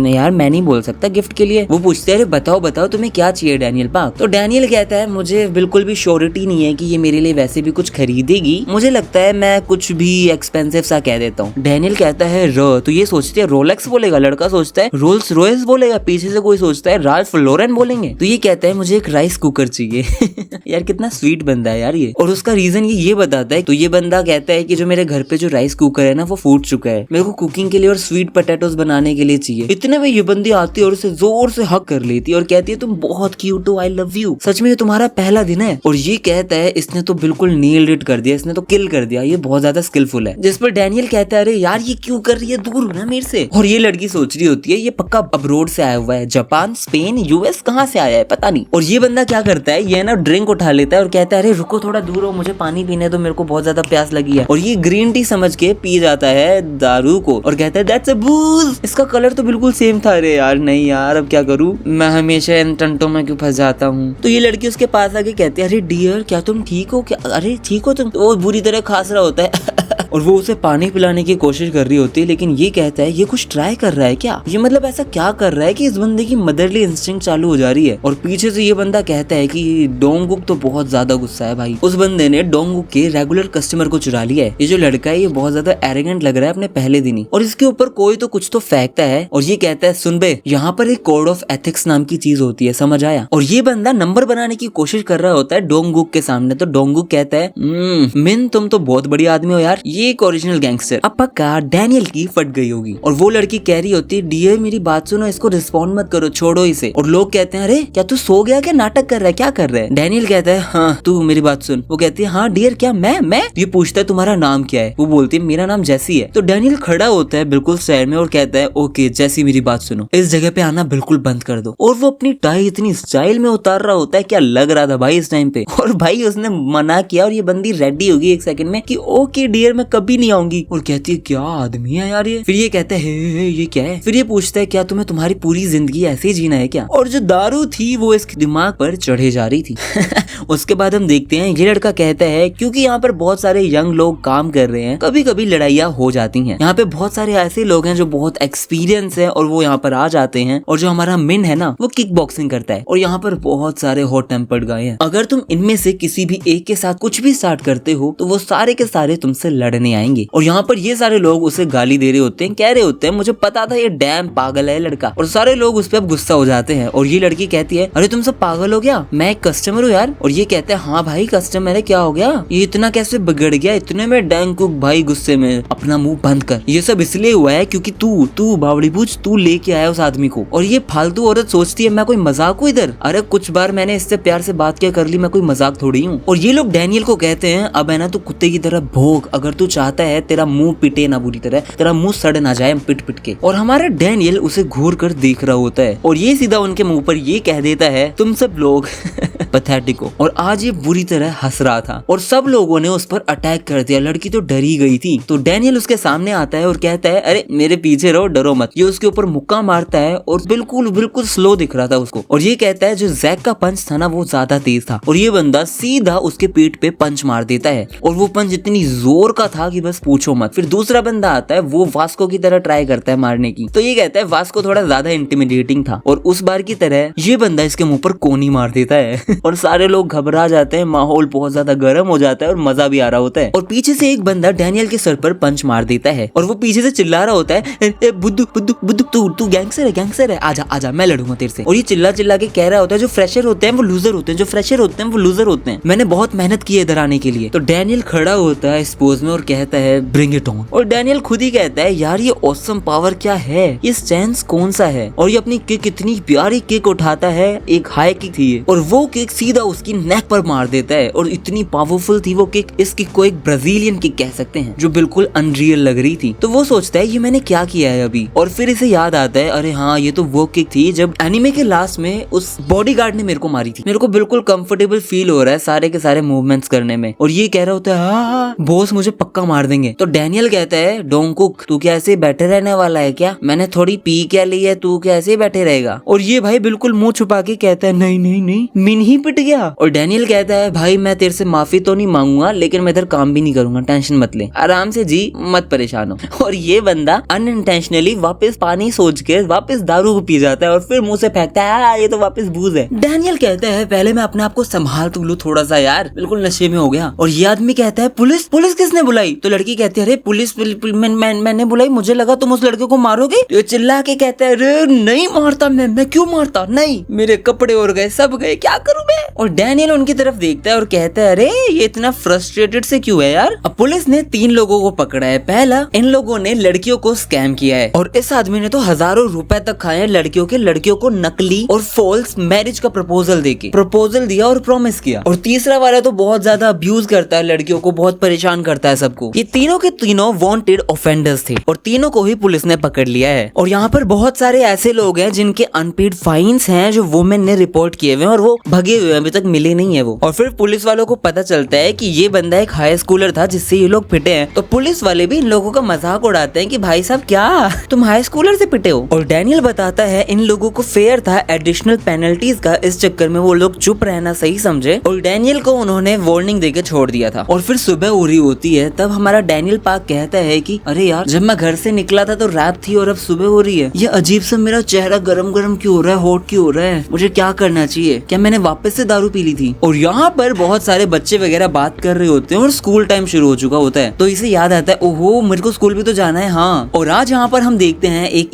यार मैं नहीं बोल सकता गिफ्ट के लिए। वो पूछते हैं अरे बताओ तुम्हें क्या चाहिए डैनियल पाक। तो डैनियल कहता है मुझे बिल्कुल भी श्योरिटी नहीं है कि ये मेरे लिए वैसे भी कुछ खरीदेगी, मुझे लगता है मैं कुछ भी एक्सपेंसिव सा कह देता हूँ। डैनियल कहता है तो ये सोचते हैं रोलेक्स बोलेगा, लड़का सोचता है रोल्स रॉयस बोलेगा, पीछे से कोई सोचता है राल्फ लॉरेन बोलेंगे। तो ये कहता है मुझे एक राइस कुकर चाहिए। यार कितना स्वीट बंदा है यार ये। और उसका रीजन ये बताता है। तो ये बंदा कहता है कि जो मेरे घर पे जो राइस कुकर है ना वो फूट चुका है, मेरे को कुकिंग के लिए और स्वीट पोटैटोस बनाने के लिए चाहिए। इतने में ये बंदी आती है और उसे जोर से हक कर लेती है और कहती है तुम बहुत क्यूट हो, आई लव यू, सच में ये तुम्हारा पहला दिन है। और ये कहता है इसने तो बिल्कुल नेल्ड इट कर दिया, इसने तो किल कर दिया, ये बहुत ज्यादा स्किलफुल है। जिस पर डैनियल कहता है अरे यार ये क्यों कर रही है, दूर हो ना मेरे से। और ये लड़की सोच रही होती है ये पक्का अब्रोड से आया हुआ है, जापान स्पेन यूएस कहाँ से आया है पता नहीं। और ये बंदा क्या करता है ये ना ड्रिंक उठा लेता है और कहता है अरे रुको थोड़ा दूर हो, मुझे पानी पीने दो, मेरे को बहुत ज्यादा प्यास लगी है। और ये ग्रीन टी समझ के पी जाता है दारू को और कहता है दैट्स अ बूज, इसका कलर तो बिल्कुल सेम था। अरे यार नहीं यार अब क्या करूं, मैं हमेशा इन टंटों में क्यों फंस जाता हूँ। तो ये लड़की उसके पास आके कहती है अरे डियर क्या तुम ठीक हो क्या, अरे ठीक हो तुम। वो बुरी तरह खांस रहा होता है और वो उसे पानी पिलाने की कोशिश कर रही होती है, लेकिन ये कहता है ये कुछ ट्राई कर रहा है क्या, ये मतलब ऐसा क्या कर रहा है कि इस बंदे की मदरली इंस्टिंक्ट चालू हो जा रही है। और पीछे से ये बंदा कहता है कि डोंगुक तो बहुत ज्यादा गुस्सा है भाई, उस बंदे ने डोंगुक के रेगुलर कस्टमर को चुरा लिया है। ये जो लड़का है ये बहुत ज्यादा एरोगेंट लग रहा है अपने पहले दिन ही, और इसके ऊपर कोई तो कुछ तो फेंकता है। और ये कहता है सुन बे यहाँ पर एक कोड ऑफ एथिक्स नाम की चीज होती है, समझ आया। और ये बंदा नंबर बनाने की कोशिश कर रहा होता है डोंगुक के सामने। तो डोंगुक कहता है मिन तुम तो बहुत बड़ी आदमी हो यार, ये एक ओरिजिनल गैंगस्टर। अब पक्का डैनियल की फट गई होगी। और वो लड़की कह रही होती है डियर मेरी बात सुनो, इसको रिस्पॉन्ड मत करो, छोड़ो इसे। और लोग कहते हैं अरे क्या तू सो गया, क्या नाटक कर रहा है, क्या कर रहा है। डैनियल कहता है हाँ तू मेरी बात सुन। वो कहती है हाँ डियर क्या मैं। ये पूछता है तुम्हारा नाम क्या है, वो बोलती है मेरा नाम जैसी है। तो डैनियल खड़ा होता है बिल्कुल साइड में और कहता है ओके जैसी मेरी बात सुनो, इस जगह पे आना बिल्कुल बंद कर दो। और वो अपनी टाई इतनी स्टाइल में उतार रहा होता है, क्या लग रहा था भाई इस टाइम पे। और भाई उसने मना किया और ये बंदी रेडी होगी एक सेकंड में कि ओके डियर मैं कभी नहीं आऊंगी। और कहती है क्या आदमी है यार ये। फिर ये कहता है ये क्या है। फिर ये पूछता है क्या तुम्हें तुम्हारी पूरी जिंदगी ऐसे ही जीना है क्या। और जो दारू थी वो इसके दिमाग पर चढ़े जा रही थी। उसके बाद हम देखते हैं ये लड़का कहता है क्योंकि यहाँ पर बहुत सारे यंग लोग काम कर रहे हैं, कभी कभी लड़ाइयाँ हो जाती हैं। यहाँ पे बहुत सारे ऐसे लोग हैं जो बहुत एक्सपीरियंस है और वो यहाँ पर आ जाते हैं। और जो हमारा मिन है ना वो किक बॉक्सिंग करता है। और यहाँ पर बहुत सारे हॉट टेम्पर्ड गाय हैं। अगर तुम इनमें से किसी भी एक के साथ कुछ भी स्टार्ट करते हो तो वो सारे के सारे तुमसे लड़ने पकड़ने आएंगे। और यहाँ पर ये सारे लोग उसे गाली दे रहे होते हैं, कह रहे होते हैं मुझे पता था ये डैम पागल है लड़का। और सारे लोग उस पर अब गुस्सा हो जाते हैं और ये लड़की कहती है अरे तुम सब पागल हो गया, मैं एक कस्टमर हूँ यार। और ये कहते हैं हाँ भाई कस्टमर है, क्या हो गया, ये इतना कैसे बिगड़ गया। इतने में डैंगकुक भाई गुस्से में अपना मुंह बंद कर, ये सब इसलिए हुआ है क्योंकि तू बावड़ी पूछ तू लेके आया उस आदमी को। और ये फालतू औरत सोचती है मैं कोई मजाक हूँ इधर, अरे कुछ बार मैंने इससे प्यार से बात क्या कर ली, मैं कोई मजाक थोड़ी हूँ। और ये लोग डैनियल को कहते हैं अब है ना तू कुत्ते की तरह भोग, अगर तू चाहता है तेरा मुंह पिटे ना बुरी तरह, तेरा मुंह सड़ ना जाए पिट पिट के। और हमारा डैनियल उसे घूर कर देख रहा होता है और ये सीधा उनके मुंह पर ये कह देता है तुम सब लोग पैथेटिक हो। और आज ये बुरी तरह हंस रहा था और सब लोगों ने उस पर अटैक कर दिया। लड़की तो डरी गई थी। तो डैनियल उसके सामने आता है और कहता है अरे मेरे पीछे रहो, डरो मत। ये उसके ऊपर मुक्का मारता है और बिल्कुल स्लो दिख रहा था उसको। और ये कहता है जो जैक का पंच था ना वो ज्यादा तेज था और ये बंदा सीधा उसके पीठ पे पंच मार देता है और वो पंच इतनी जोर का था कि बस पूछो मत। फिर दूसरा बंदा आता है, वो वास्को की तरह ट्राई करता है मारने की। तो ये कहता है वास्को थोड़ा ज्यादा इंटिमिडेटिंग था और उस बार की तरह ये बंदा इसके मुंह पर कोनी मार देता है और सारे लोग घबरा जाते हैं, माहौल बहुत ज्यादा गर्म हो जाता है और मजा भी आ रहा होता है। और पीछे से एक बंदा डैनियल के सर पर पंच मार देता है और वो पीछे से चिल्ला रहा होता है बुद्धू बुद्धू बुद्धू तू गैंगस्टर है आजा मैं लड़ूंगा तेरे से। और ये चिल्ला के कह रहा होता है जो फ्रेशर होते हैं वो लूजर होते हैं, जो फ्रेशर होते हैं वो लूजर होते हैं, मैंने बहुत मेहनत की है इधर आने के लिए। तो डैनियल खड़ा होता है इस पोज में और कहता है ब्रिंग इट ऑन। और डैनियल खुद ही कहता है यार ये ऑसम पावर क्या है, ये स्टैंस कौन सा है। और ये अपनी किक इतनी प्यारी किक उठाता है, एक हाई किक थी और वो किक सीधा उसकी नेक पर मार देता है और इतनी पावरफुल थी वो किक, इस किक को एक ब्राजीलियन किक कह सकते हैं जो बिल्कुल अनरियल लग रही थी। तो वो सोचता है ये मैंने क्या किया है अभी। और फिर इसे याद आता है अरे हाँ ये तो वो किक थी जब एनिमे के लास्ट में उस बॉडीगार्ड ने मेरे को मारी थी। मेरे को बिल्कुल कंफर्टेबल फील हो रहा है सारे के सारे मूवमेंट्स करने में। और ये कह रहा होता है हाँ बॉस मुझे पक्का मार देंगे। तो डैनियल कहता है डोंकुक तू क्या ऐसे बैठे रहने वाला है क्या, मैंने थोड़ी पी क्या ली है, तू क्या ऐसे बैठे रहेगा। और ये भाई बिल्कुल मुंह छुपा के कहता है नहीं मिन ही पिट गया। और डैनियल कहता है भाई मैं तेरे से माफी तो नहीं मांगूंगा लेकिन मैं इधर काम भी नहीं करूंगा, टेंशन मत ले, आराम से जी, मत परेशान हो। और ये बंदा अनइंटेंशनली वापस पानी सोच के वापस दारू को पी जाता है और फिर मुंह से फेंकता है ये तो वापस बूज है। डैनियल कहता है पहले मैं अपने आप को संभाल तो लूं थोड़ा सा यार, बिल्कुल नशे में हो गया। और ये आदमी कहता है पुलिस किसने बुलाई। तो लड़की कहती है अरे पुलिस मैंने बुलाई, मुझे लगा तुम उस लड़के को मारोगे। तो चिल्ला के कहता है अरे नहीं मारता मैं क्यों मारता, नहीं मेरे कपड़े और गए सब गए, क्या करूं मैं। और डैनियल उनकी तरफ देखता है और कहता है अरे ये इतना फ्रस्ट्रेटेड से क्यों है यार। अब पुलिस ने 3 लोगों को पकड़ा है। पहला, इन लोगों ने लड़कियों को स्कैम किया है और इस आदमी ने तो हजारों रुपए तक खाए लड़कियों को नकली और फॉल्स मैरिज का प्रपोजल देके प्रपोजल दिया और प्रॉमिस किया। और तीसरा वाला तो बहुत ज्यादा अब्यूज करता है लड़कियों को, बहुत परेशान करता है सबको। ये तीनों के तीनों वांटेड ऑफेंडर्स थे और तीनों को ही पुलिस ने पकड़ लिया है। और यहाँ पर बहुत सारे ऐसे लोग हैं जिनके अनपेड फाइन्स हैं जो वुमेन ने रिपोर्ट किए हुए हैं और वो भगे हुए अभी तक मिले नहीं है वो। और फिर पुलिस वालों को पता चलता है कि ये बंदा एक हाई स्कूलर था जिससे ये लोग पिटे हैं। तो पुलिस वाले भी इन लोगों का मजाक उड़ाते हैं कि भाई साहब क्या तुम हाई स्कूलर से पिटे हो। और डैनियल बताता है इन लोगों को फेयर था एडिशनल पेनल्टीज का, इस चक्कर में वो लोग चुप रहना सही समझे और डैनियल को उन्होंने वार्निंग देके छोड़ दिया था। और फिर सुबह हो रही होती है, तब हमारा डैनियल पार्क कहता है कि अरे यार जब मैं घर से निकला था तो रात थी और अब सुबह हो रही है, ये अजीब सा मेरा चेहरा गरम क्यों हो रहा है, हॉट क्यों हो रहा है, मुझे क्या करना चाहिए, क्या मैंने वापस से दारू पी ली थी। और यहाँ पर बहुत सारे बच्चे वगैरह बात कर रहे होते हैं और स्कूल टाइम शुरू हो चुका होता है। तो इसे याद आता है ओहो मेरे को स्कूल भी तो जाना है। हाँ, और आज यहाँ पर हम देखते हैं एक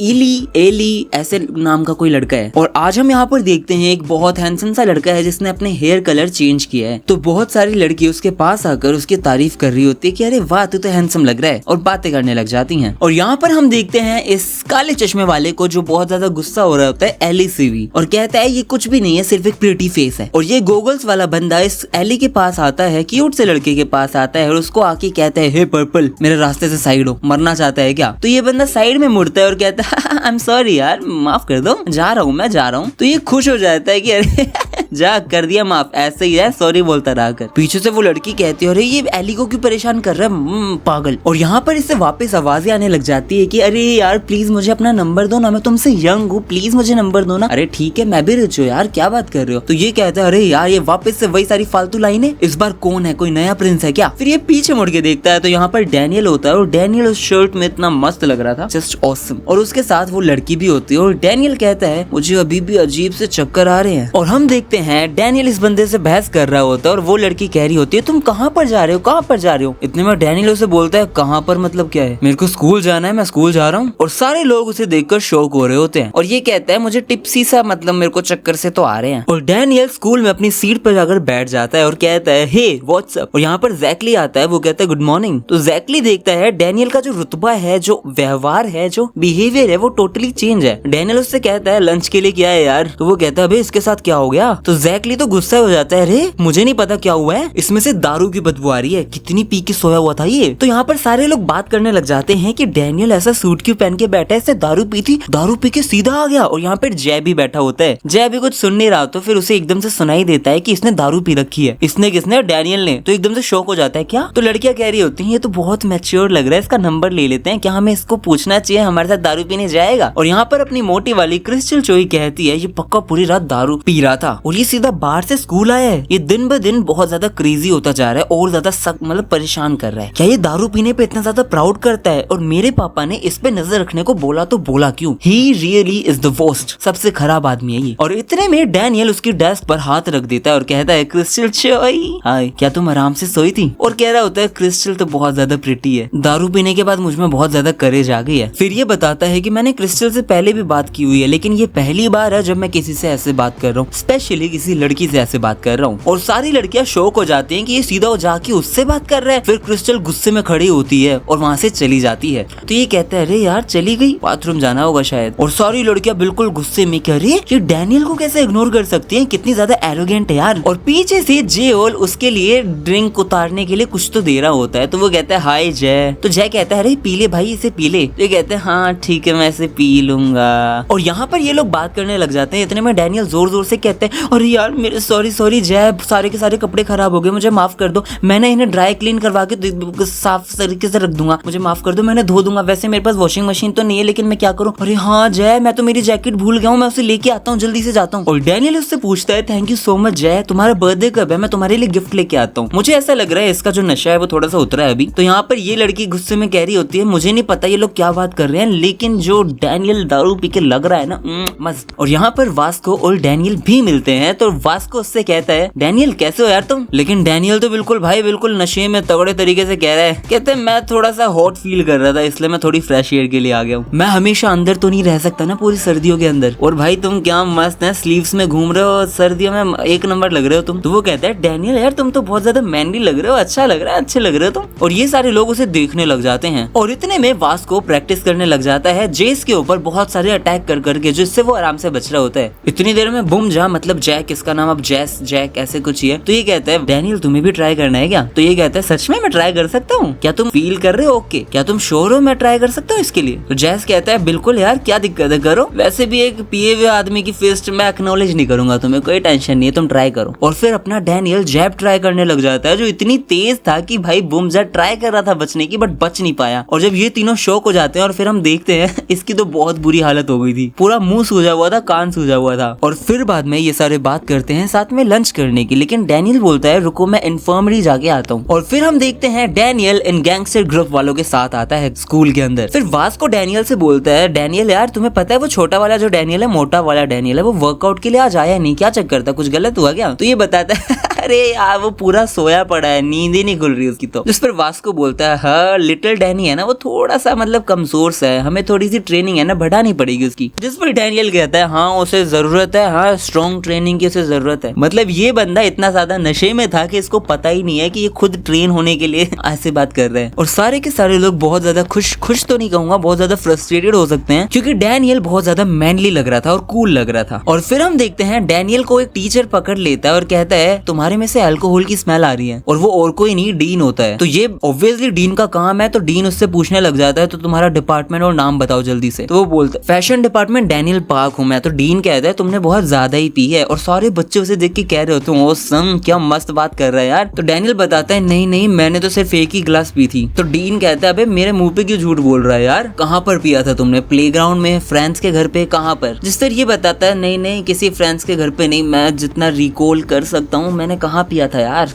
एली ऐसे नाम का कोई लड़का है और आज हम यहाँ पर देखते हैं एक बहुत हैंडसम सा लड़का है जिसने अपने हेयर कलर चेंज किया है। तो बहुत सारी लड़की उसके पास आकर उसकी तारीफ कर रही होती है कि अरे वाह तू तो हैंडसम लग रहा है, और बातें करने लग जाती हैं। और यहाँ पर हम देखते हैं इस काले चश्मे वाले को जो बहुत ज्यादा गुस्सा हो रहा होता है एली से भी, और कहता है ये कुछ भी नहीं है, सिर्फ एक प्रिटी फेस है। और ये गोगल्स वाला बंदा इस एली के पास आता है, क्यूट से लड़के के पास आता है और उसको आके कहता है हे पर्पल मेरे रास्ते से साइड हो, मरना चाहता है क्या। तो ये बंदा साइड में मुड़ता है और कहता है आई एम सॉरी यार माफ कर दो, जा रहा हूँ। तो ये खुश हो जाता है कि अरे जा कर दिया माफ, ऐसे ही है सॉरी बोलता रहा कर। पीछे से वो लड़की कहती है अरे ये एली को क्यों परेशान कर रहा है पागल। और यहाँ पर इससे वापस आवाजें आने लग जाती है कि अरे यार प्लीज मुझे अपना नंबर दो ना, मैं तुमसे यंग हूँ, प्लीज मुझे नंबर दो ना। अरे ठीक है मैं भी रिच हूँ यार, क्या बात कर रहे हो। तो ये कहता है अरे यार ये वापस से वही सारी फालतू लाइनें, इस बार कौन है, कोई नया प्रिंस है क्या। फिर ये पीछे मुड़ के देखता है तो यहाँ पर डैनियल होता है और डैनियल उस शर्ट में इतना मस्त लग रहा था, जस्ट ऑसम। और उसके साथ वो लड़की भी होती है और डैनियल कहता है मुझे अभी भी अजीब से चक्कर आ रहे हैं। और हम देखते हैं डैनियल इस बंदे से बहस कर रहा होता है और वो लड़की कह रही होती है तुम कहाँ पर जा रहे हो, कहाँ पर जा रहे हो। इतने में बाद डैनियल उसे बोलता है कहाँ पर, मतलब क्या है? मेरे को स्कूल जाना है, मैं स्कूल जा रहा हूँ। और सारे लोग उसे देखकर शॉक हो रहे होते हैं और ये कहता है मुझे टिप्सी सा, मतलब मेरे को चक्कर से तो आ रहे हैं। और डैनियल स्कूल में अपनी सीट पर जाकर बैठ जाता है और कहता है हे व्हाट्सअप। और यहाँ पर जैकली आता है, वो कहता है गुड मॉर्निंग। तो जैकली देखता है डैनियल का जो रुतबा है, जो व्यवहार है, जो बिहेवियर है, वो टोटली चेंज है। डैनियल उससे कहता है लंच के लिए क्या है यार? तो वो कहता है अबे इसके साथ क्या हो गया? तो जैकली तो गुस्सा हो जाता है, अरे मुझे नहीं पता क्या हुआ है, इसमें से दारू की बदबू आ रही है, कितनी पी के सोया हुआ था ये। तो यहाँ पर सारे लोग बात करने लग जाते हैं कि डैनियल ऐसा सूट क्यों पहन के बैठा है, इससे दारू पी थी, दारू पी के सीधा आ गया। और यहाँ पर जय भी बैठा होता है। जय भी कुछ सुन नहीं रहा, तो फिर उसे एकदम से सुनाई देता है कि इसने दारू पी रखी है। इसने किसने? डैनियल ने। तो एकदम से शॉक हो जाता है, क्या? तो लड़कियां कह रही होती हैं ये तो बहुत मैच्योर लग रहा है, इसका नंबर ले लेते हैं, क्या हमें इसको पूछना चाहिए हमारे साथ दारू पीने जाएगा? और यहाँ पर अपनी मोटी वाली क्रिस्टल चोई कहती है ये पक्का पूरी रात दारू पी रहा था और ये सीधा बाहर से स्कूल आया है। ये दिन ब दिन बहुत ज्यादा क्रेजी होता जा रहा है और ज्यादा सख्त, मतलब परेशान कर रहा है। क्या ये दारू पीने पे इतना ज्यादा प्राउड करता है? और मेरे पापा ने इस पे नजर रखने को बोला तो बोला क्यों? He really is the worst, सबसे खराब आदमी है ये। और इतने में डैनियल उसकी डेस्क पर हाथ रख देता है और कहता है क्रिस्टल चोई हाय, क्या तुम आराम से सोई थी? और कह रहा होता है क्रिस्टल तो बहुत ज्यादा प्रिटी है, दारू पीने के बाद मुझ में बहुत ज्यादा करेज आ गई है। फिर ये बताता है कि मैंने क्रिस्टल से पहले भी बात की हुई है, लेकिन ये पहली बार है जब मैं किसी से ऐसे बात कर रहा हूँ, स्पेशली किसी लड़की से ऐसे बात कर रहा हूँ। और सारी लड़कियां शॉक हो जाती हैं कि ये सीधा हो जाके उससे बात कर रहा है। फिर क्रिस्टल गुस्से में खड़ी होती है और वहाँ से चली जाती है। तो ये कहता है अरे यार चली गई, बाथरूम जाना होगा शायद। और सारी लड़कियां बिल्कुल गुस्से में, कह रही है ये डैनियल को कैसे इग्नोर कर सकती है, कितनी ज्यादा एरोगेंट है यार। और पीछे से जेओल उसके लिए ड्रिंक उतारने के लिए कुछ तो दे रहा होता है। तो वो कहता है हाय जय। तो जय कहता है अरे पी ले भाई, इसे पी ले। तो ये कहते हैं हाँ ठीक है मैं इसे पी लूंगा। और यहाँ पर ये लोग बात करने लग जाते हैं। इतने में डैनियल जोर जोर से कहते हैं अरे यार मेरे सॉरी जय, सारे के सारे कपड़े खराब हो गए, मुझे माफ कर दो, मैंने इन्हें ड्राई क्लीन करवा के साफ तरीके से रख दूंगा, मुझे माफ कर दो, मैंने धो दूंगा। वैसे मेरे पास वॉशिंग मशीन तो नहीं है, लेकिन मैं क्या करूँ? अरे हाँ जय, मैं तो मेरी जैकेट भूल गया हूँ, मैं उसे लेके आता हूँ, जल्दी से जाता हूँ। और डैनियल उससे पूछता है थैंक यू सो मच जय, तुम्हारा बर्थडे कब है? मैं तुम्हारे लिए गिफ्ट लेके आता हूँ। मुझे ऐसा लग रहा है इसका जो नशा है वो थोड़ा सा उतरा है अभी। तो यहाँ पर ये लड़की गुस्से में कह रही होती है मुझे नहीं पता ये लोग क्या बात कर रहे हैं, लेकिन जो डैनियल दारू पी के लग रहा है ना मस्त। और यहाँ पर वास्को और डैनियल भी मिलते हैं। तो वास्को उससे कहता है डैनियल कैसे हो यार तुम? लेकिन डैनियल तो बिल्कुल भाई बिल्कुल नशे में तगड़े तरीके से कह रहा है, कहते हैं मैं थोड़ा सा हॉट फील कर रहा था इसलिए मैं थोड़ी फ्रेश एयर के लिए आ गया हूँ, मैं हमेशा अंदर तो नहीं रह सकता ना पूरी सर्दियों के अंदर। और भाई तुम क्या मस्त है, स्लीव्स में घूम रहे हो, सर्दियों में एक नंबर लग रहे हो तुम। तो वो कहता है डैनियल यार तुम तो बहुत ज्यादा मैनली लग रहे हो, अच्छा लग रहा है, अच्छे लग रहे हो तुम। और ये सारे लोग उसे देखने लग जाते हैं। और इतने में वास्को प्रैक्टिस करने लग जाता है जेस के ऊपर बहुत सारे अटैक कर करके, जिससे वो आराम से बच रहा होता है। इतनी देर में बुम जा, मतलब जैक, इसका नाम अब जैस जैक ऐसे कुछ ही है। तो ये कहता है डैनियल तुम्हें भी ट्राई करना है क्या? तो ये कहता है सच में मैं ट्राई कर सकता हूँ, क्या तुम फील कर रहे हो? ओके, क्या तुम श्योर हो मैं ट्राई कर सकता हूँ इसके लिए? तो जैस कहता है बिल्कुल यार क्या दिक्कत है, करो, वैसे भी एक पिए हुए आदमी की फिस्ट मैं एक्नॉलेज नहीं करूंगा, तुम्हें कोई टेंशन नहीं है, तुम ट्राई करो। और फिर अपना डैनियल जैब ट्राई करने लग जाता है, जो इतनी तेज था कि भाई बुम जा ट्राई कर रहा था बचने की, बट बच नहीं पाया। और जब ये तीनों शॉक हो जाते हैं और फिर हम देखते हैं इसकी तो बहुत बुरी हालत हो गई थी, पूरा मुंह सूजा हुआ था, कान सूजा हुआ था। और फिर बाद में ये सारे बात करते हैं साथ में लंच करने की, लेकिन डैनियल बोलता है रुको मैं इन्फर्मरी जाके आता हूँ। और फिर हम देखते हैं डैनियल इन गैंगस्टर ग्रुप वालों के साथ आता है स्कूल के अंदर। फिर वास्को डैनियल से बोलता है डैनियल यार तुम्हें पता है वो छोटा वाला जो डैनियल है, मोटा वाला डैनियल है, वो वर्कआउट के लिए आज आया नहीं, क्या चक्कर था, कुछ गलत हुआ क्या? तो ये बताता है अरे यार वो पूरा सोया पड़ा है, नींद ही नहीं खुल रही उसकी। तो जिस पर वास्को बोलता है हाँ लिटिल डैनी है ना वो थोड़ा सा मतलब कमजोर सा है, हमें थोड़ी सी ट्रेनिंग है ना बढ़ानी पड़ेगी उसकी। जिस पर डैनियल कहता है हाँ उसे जरूरत है, हाँ स्ट्रॉन्ग ट्रेनिंग की उसे जरूरत है। मतलब ये बंदा इतना ज्यादा नशे में था कि इसको पता ही नहीं है कि ये खुद ट्रेन होने के लिए ऐसे बात कर रहे हैं। और सारे के सारे लोग बहुत ज्यादा खुश तो नहीं कहूंगा, बहुत ज्यादा फ्रस्ट्रेटेड हो सकते हैं, क्योंकि डैनियल बहुत ज्यादा मैनली लग रहा था और कूल लग रहा था। और फिर हम देखते हैं डैनियल को एक टीचर पकड़ लेता है और कहता है तुम्हारे में से अल्कोहल की स्मेल आ रही है। और वो और कोई नहीं डीन होता है। तो ये ऑब्वियसली डीन का काम है। तो डीन उससे पूछने लग जाता है तो तुम्हारा डिपार्टमेंट और नाम बताओ जल्दी से। तो वो बोलता है फैशन डिपार्टमेंट डैनियल पार्क हूँ मैं। तो डीन कहता है तुमने बहुत ज्यादा ही पी है। और सारे बच्चे उसे देख के कह रहे होते हैं ओ सम क्या मस्त बात कर रहा है यार। तो डैनियल बताता है नहीं मैंने तो सिर्फ एक ही गिलास पी थी। तो डीन कहता है अबे मेरे मुंह पे क्यों झूठ बोल रहा है यार, कहाँ पर पिया था तुमने? प्लेग्राउंड में, फ्रेंड्स के घर पे, कहाँ पर? जिस पर ये बताता है नहीं किसी फ्रेंड्स के घर पे नहीं, मैं जितना रिकॉल कर सकता हूँ मैंने कहाँ पिया था यार।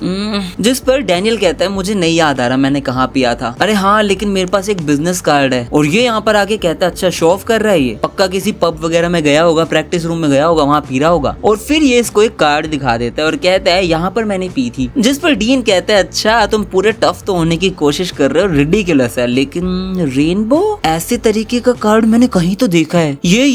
जिस पर डैनियल कहता है मुझे नहीं याद आ रहा मैंने कहाँ पिया था। अरे हाँ लेकिन मेरे पास एक बिजनेस कार्ड है। और ये यहाँ पर आके कहता है अच्छा शो ऑफ कर रहा है, ये पक्का किसी पब वगैरह में गया होगा, प्रैक्टिस रूम में गया होगा, वहाँ पी रहा होगा। और फिर ये इसको एक कार्ड दिखा देता है और कहता है यहाँ पर मैंने पी थी। जिस पर डीन कहता है अच्छा तुम पूरे टफ तो होने की कोशिश कर रहे हो, रिडिकुलस है, लेकिन रेनबो ऐसे तरीके का कार्ड मैंने कहीं तो देखा है, ये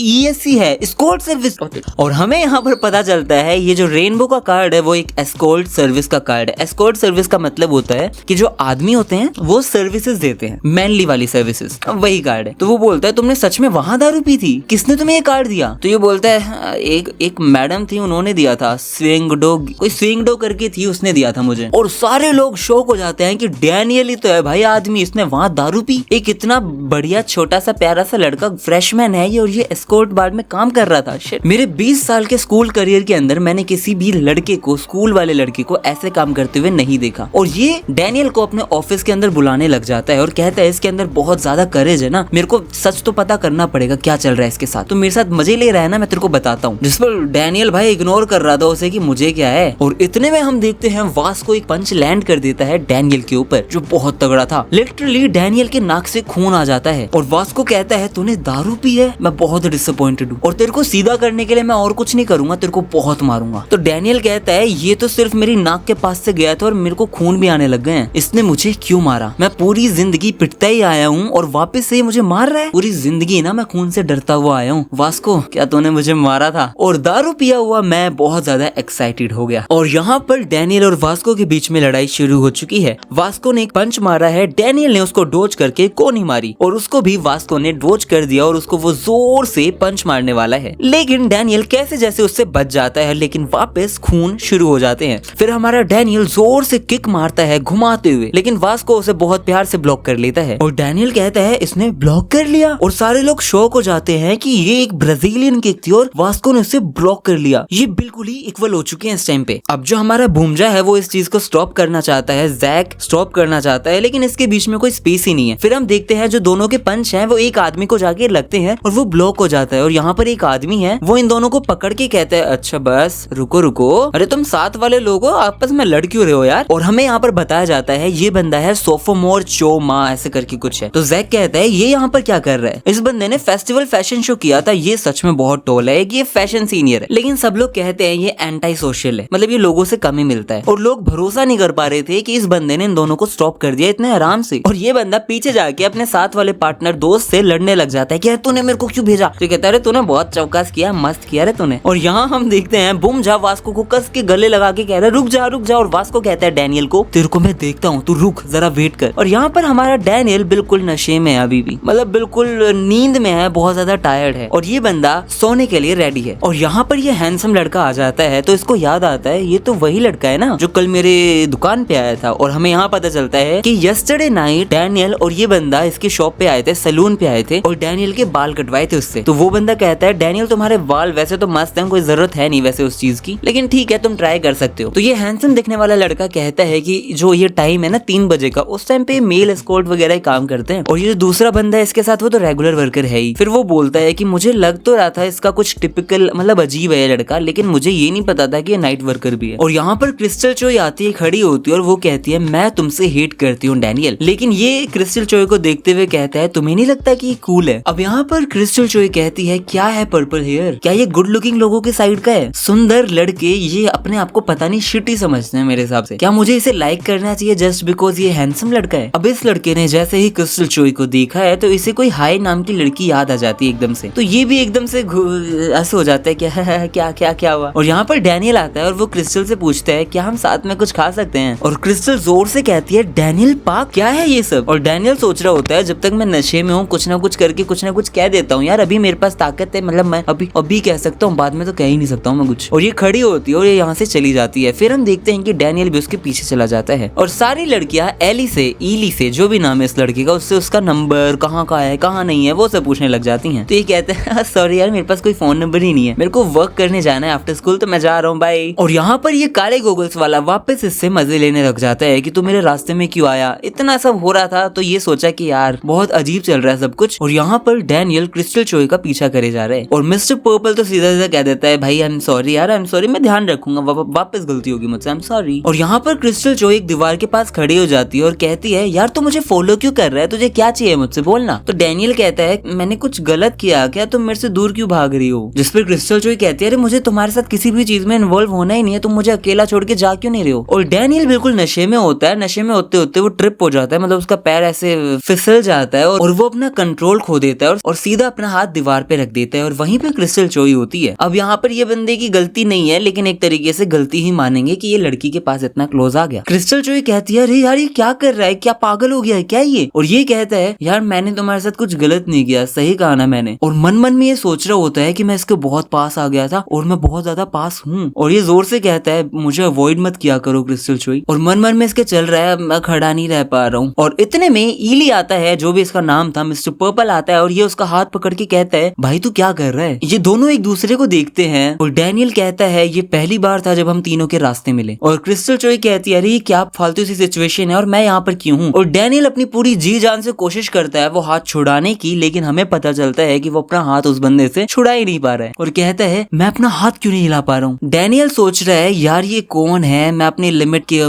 ESC है, एस्कॉर्ट सर्विस। और हमें यहाँ पर पता चलता है ये जो रेनबो का कार्ड है वो एक एस्कॉर्ट सर्विस का कार्ड है। एस्कॉर्ट सर्विस का मतलब होता है कि जो आदमी होते हैं वो सर्विसेज देते हैं, मैनली वाली सर्विसेज, वही कार्ड है। तो वो बोलता है तुमने सच में वहां दारू पी थी, किसने तुम्हें ये कार्ड दिया? तो ये बोलता है एक मैडम थी, उन्होंने दिया था, स्विंगडो, कोई स्विंगडो करके थी, उसने दिया था मुझे। और सारे लोग शौक हो जाते हैं कि डैनियल ही तो है भाई आदमी, इसने वहां दारू पी। एक इतना बढ़िया छोटा सा प्यारा सा लड़का फ्रेशमैन है ये, और ये एस्कॉर्ट बार में काम कर रहा था। शिट, मेरे 20 साल के स्कूल करियर के अंदर मैंने किसी भी लड़के को, स्कूल वाले लड़के को ऐसे काम करते हुए नहीं देखा। और ये डैनियल को अपने ऑफिस के अंदर बुलाने लग जाता है और कहता है इसके अंदर बहुत ज्यादा करेज है ना, मेरे को सच तो पता करना पड़ेगा क्या चल रहा है इसके साथ, तो मेरे साथ मजे ले रहा है ना, मैं तेरे को बताता हूँ। जिस पर डैनियल भाई इग्नोर कर रहा था उसे कि मुझे क्या है। और इतने में हम देखते हैं वास्को एक पंच लैंड कर देता है डैनियल के ऊपर, जो बहुत तगड़ा था। लिटरली डैनियल के नाक से खून आ जाता है और वास्को कहता है तूने दारू पी है, मैं बहुत डिसअपॉइंटेड हूँ और तेरे को सीधा करने के लिए मैं और कुछ नहीं करूंगा, तेरे को बहुत मारूंगा। तो डैनियल कहता है ये तो सिर्फ मेरी नाक के पास से गया था और मेरे को खून भी आने लग गए हैं, इसने मुझे क्यों मारा? मैं पूरी जिंदगी पिटता ही आया हूँ और वापस से मुझे मार रहा है, पूरी जिंदगी ना मैं खून से डरता हुआ आया हूँ। वास्को क्या तूने मुझे मारा था? और दारू पिया हुआ मैं बहुत ज्यादा एक्साइटेड हो गया। और यहाँ पर डैनियल और वास्को के बीच में लड़ाई शुरू हो चुकी है। वास्को ने एक पंच मारा है, डैनियल ने उसको डोज करके कोनी मारी और उसको भी वास्को ने डोज कर दिया और उसको वो जोर से पंच मारने वाला है, लेकिन डैनियल कैसे जैसे उससे बच जाता है, लेकिन वापस खून शुरू हो जाते हैं। फिर हमारा डैनियल जोर से किक मारता है घुमाते हुए, लेकिन वास्को उसे बहुत प्यार से ब्लॉक कर लेता है और डैनियल कहता है इसने ब्लॉक कर लिया। और सारे लोग शॉक हो जाते हैं कि ये एक ब्राजीलियन किक थी और वास्को ने उसे ब्लॉक कर लिया। ये बिल्कुल ही इक्वल हो चुके हैं इस टाइम पे। अब जो हमारा भूमजा है वो इस चीज को स्टॉप करना चाहता है, जैक स्टॉप करना चाहता है, लेकिन इसके बीच में कोई स्पेस ही नहीं है। फिर हम देखते हैं जो दोनों के पंच हैं वो एक आदमी को जाके लगते हैं और वो ब्लॉक हो जाता है। और यहाँ पर एक आदमी है वो इन दोनों को पकड़ के कहता है अच्छा बस रुको रुको, अरे तुम साथ वाले लोग हो, आपस में लड़ क्यों रहे हो यार? और हमें यहाँ पर बताया जाता है ये बंदा है सोफोमोर चोमा ऐसे करके कुछ है। तो जैक कहता है ये यहाँ पर क्या कर रहा है? इस बंदे ने फेस्टिवल फैशन शो किया था, ये सच में बहुत टोल है, ये फैशन सीनियर है, लेकिन सब लोग कहते हैं ये एंटी सोशल है, मतलब ये लोगों से कम ही मिलता है। और लोग भरोसा नहीं कर पा रहे थे कि इस बंदे ने इन दोनों को स्टॉप कर दिया इतने आराम से। और ये बंदा पीछे जाके अपने साथ वाले पार्टनर दोस्त से लड़ने लग जाता है कि तूने मेरे को क्यों भेजा? तो कहता है तूने बहुत चौकस किया, मस्त किया रे तूने। और यहाँ हम देखते हैं भूमजा वास्को को कस के गले लगा के कह रहा है रुक जा रुक जा, और वास्को कहता है डैनियल को तेरे को मैं देखता हूँ, तू रुक जरा वेट कर। और यहाँ पर हमारा डैनियल बिल्कुल नशे में है अभी भी, मतलब बिल्कुल नींद में है, बहुत ज्यादा टायर्ड है और ये बंदा सोने के लिए रेडी है। और यहाँ पर ये हैंडसम लड़का आ जाता है तो इसको याद आता है ये तो वही लड़का है ना जो कल मेरे दुकान पे आया था। और हमें यहाँ पता चलता है कि यस्टरडे नाइट डैनियल और ये बंदा इसके शॉप पे आए थे, सैलून पे आए थे और डैनियल के बाल कटवाए थे उससे। तो वो बंदा कहता है डैनियल तुम्हारे बाल वैसे तो मस्त हैं, कोई जरूरत है नहीं वैसे उस चीज की, लेकिन ठीक है तुम ट्राई कर सकते हो। तो ये हैंडसम दिखने वाला लड़का कहता है कि जो ये टाइम है ना 3 बजे का, उस टाइम पे मेल एस्कॉर्ट वगैरह काम करते हैं और ये जो दूसरा बंदा है इसके साथ वो तो रेगुलर वर्कर है ही। फिर वो बोलता है कि मुझे लग तो रहा था इसका कुछ टिपिकल मतलब अजीब है लड़का, लेकिन मुझे ये नहीं पता था कि ये नाइट वर्कर भी है। और यहाँ पर क्रिस्टल चोई आती है, खड़ी होती है और वो कहती है मैं तुमसे हेट करती हूँ डैनियल, लेकिन ये क्रिस्टल चोई को देखते हुए कहता है तुम्हें नहीं लगता कि ये कूल है? अब यहाँ पर क्रिस्टल चोई कहती है क्या है पर्पल हेयर, क्या ये गुड लुकिंग लोगों के साइड का है? सुंदर लड़के ये अपने आप को पता नहीं शिटी समझते हैं मेरे हिसाब से, क्या मुझे इसे लाइक करना चाहिए जस्ट बिकॉज ये हैंडसम लड़का है? अब इस लड़के ने जैसे ही क्रिस्टल चोई को देखा है तो इसे कोई हाई नाम की लड़की याद आ जाती है एकदम से, तो ये भी एकदम से ऐसे हो जाता है क्या क्या क्या हुआ। और यहाँ पर डैनियल आता है और वो क्रिस्टल से पूछता है क्या हम साथ में कुछ खा सकते हैं? और क्रिस्टल जोर से कहती है डैनियल पाक क्या है ये सब? और डैनियल सोच रहा होता है जब तक मैं नशे में हूँ कुछ ना कुछ करके कुछ ना कुछ कह देता हूँ यार, अभी मेरे पास ताकत है, मतलब मैं अभी कह सकता हूँ, बाद में तो कह ही नहीं सकता हूँ मैं कुछ। और ये खड़ी होती है और ये यहाँ से चली जाती है। फिर हम देखते हैं कि डैनियल भी उसके पीछे चला जाता है और सारी लड़कियां एली से जो भी नाम है इस लड़की का, उससे उसका नंबर कहाँ का है कहाँ नहीं है वो सब पूछने लग जाती हैं। तो ये कहते हैं सॉरी यार मेरे पास कोई फोन नंबर ही नहीं है, मेरे को वर्क करने जाना है आफ्टर स्कूल, तो मैं जा रहा हूँ बाय। और यहाँ पर ये काले गोगल्स वाला वापस इससे मजे लेने लग जाता है कि तू मेरे रास्ते में क्यों आया, इतना सब हो रहा था। तो ये सोचा कि यार बहुत अजीब चल रहा है सब कुछ। और यहाँ पर डैनियल क्रिस्टल चोई का पीछा करे जा रहा है और मिस्टर पर्पल तो सीधा सीधा कह देता है भाई आई एम सॉरी यार, आई एम सॉरी, मैं ध्यान रखूंगा, वापस गलती होगी मुझसे, आई एम सॉरी। और यहाँ पर क्रिस्टल जो एक दीवार के पास खड़ी हो जाती है और कहती है यार तू मुझे फॉलो क्यों कर रहा है, तुझे क्या चाहिए मुझसे, बोलना। तो डैनियल कहता है मैंने कुछ गलत किया क्या, तुम मेरे से दूर क्यों भाग रही हो। जिस पर क्रिस्टल जो कहती है अरे मुझे तुम्हारे साथ किसी भी चीज में इन्वॉल्व होना ही नहीं है, तुम मुझे अकेला छोड़ के जा क्यों नहीं रहे हो। और डैनियल बिल्कुल नशे में होता है, नशे में होते होते वो ट्रिप हो जाता है, मतलब उसका पैर ऐसे फिसल जाता है और वो अपना कंट्रोल खो देता है और सीधा अपना हाथ दीवार पे रख देता है और वहीं पे क्रिस्टल चोरी होती है। अब यहाँ पर ये बंदे की गलती नहीं है, लेकिन एक तरीके से गलती ही मानेंगे कि ये लड़की के पास इतना क्लोज आ गया। क्रिस्टल चोरी कहती है अरे यार ये क्या कर रहा है, क्या पागल हो गया है क्या ये। और ये कहता है यार मैंने तुम्हारे साथ कुछ गलत नहीं किया, सही कहा ना मैंने। और मन मन में ये सोच रहा होता है कि मैं इसके बहुत पास आ गया था और मैं बहुत ज्यादा पास हूँ। और ये जोर से कहता है मुझे अवॉइड मत किया करो क्रिस्टल चोई। और मन मन में इसके चल रहा है मैं खड़ा नहीं रह पा रहा हूँ। और इतने में ईली आता है, जो भी इसका नाम था मिस्टर पर्पल आता है और ये उसका हाथ पकड़ के कहता है भाई तू क्या कर रहा है। ये दोनों एक दूसरे को देखते हैं और डैनियल कहता है ये पहली बार था जब हम तीनों के रास्ते मिले। और क्रिस्टल चोई कहती है अरे ये क्या फालतू सी सिचुएशन है और मैं यहाँ पर क्यों हूँ। और डैनियल अपनी पूरी जी जान से कोशिश करता है वो हाथ छुड़ाने की, लेकिन हमें पता चलता है कि वो अपना हाथ उस बंदे से छुड़ा ही नहीं पा रहा है। और कहता है मैं अपना हाथ क्यों नहीं हिला पा रहा हूँ। डैनियल सोच रहा है यार ये कौन है, मैं अपनी लिमिट के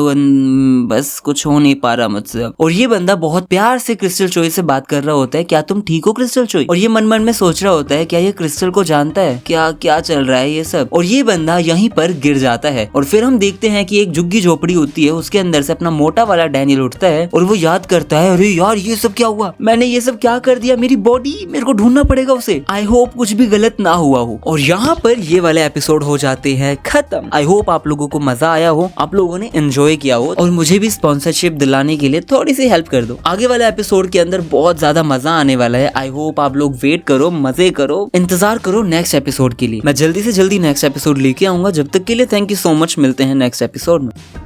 बस कुछ हो नहीं पा रहा मुझसे। और ये बंदा बहुत प्यार से क्रिस्टल चोई से बात कर रहा होता है क्या तुम ठीक हो क्रिस्टल चोई। और ये मन मन में सोच रहा होता है क्या ये क्रिस्टल को जानता है, क्या क्या चल रहा है ये सब। और ये बंदा यहीं पर गिर जाता है और फिर हम देखते हैं कि एक झुग्गी झोपड़ी होती है, उसके अंदर से अपना मोटा वाला डैनियल उठता है और वो याद करता है अरे यार ये सब क्या हुआ, मैंने ये सब क्या कर दिया, मेरी बॉडी, मेरे को ढूंढना पड़ेगा उसे। आई होप कुछ भी गलत ना हुआ हो। और यहाँ पर ये वाले एपिसोड हो जाते हैं खत्म। आई होप आप लोगों को मजा आया हो, आप लोगों ने एंजॉय किया हो और मुझे भी स्पॉन्सरशिप दिलाने के लिए थोड़ी सी हेल्प कर दो। आगे वाले एपिसोड के अंदर बहुत ज्यादा मजा आने वाला है। आई होप आप लोग वेट करो, मजे करो, इंतजार करो नेक्स्ट एपिसोड के लिए। मैं जल्दी से जल्दी नेक्स्ट एपिसोड लेके आऊंगा। जब तक के लिए थैंक यू सो मच, मिलते हैं नेक्स्ट एपिसोड में।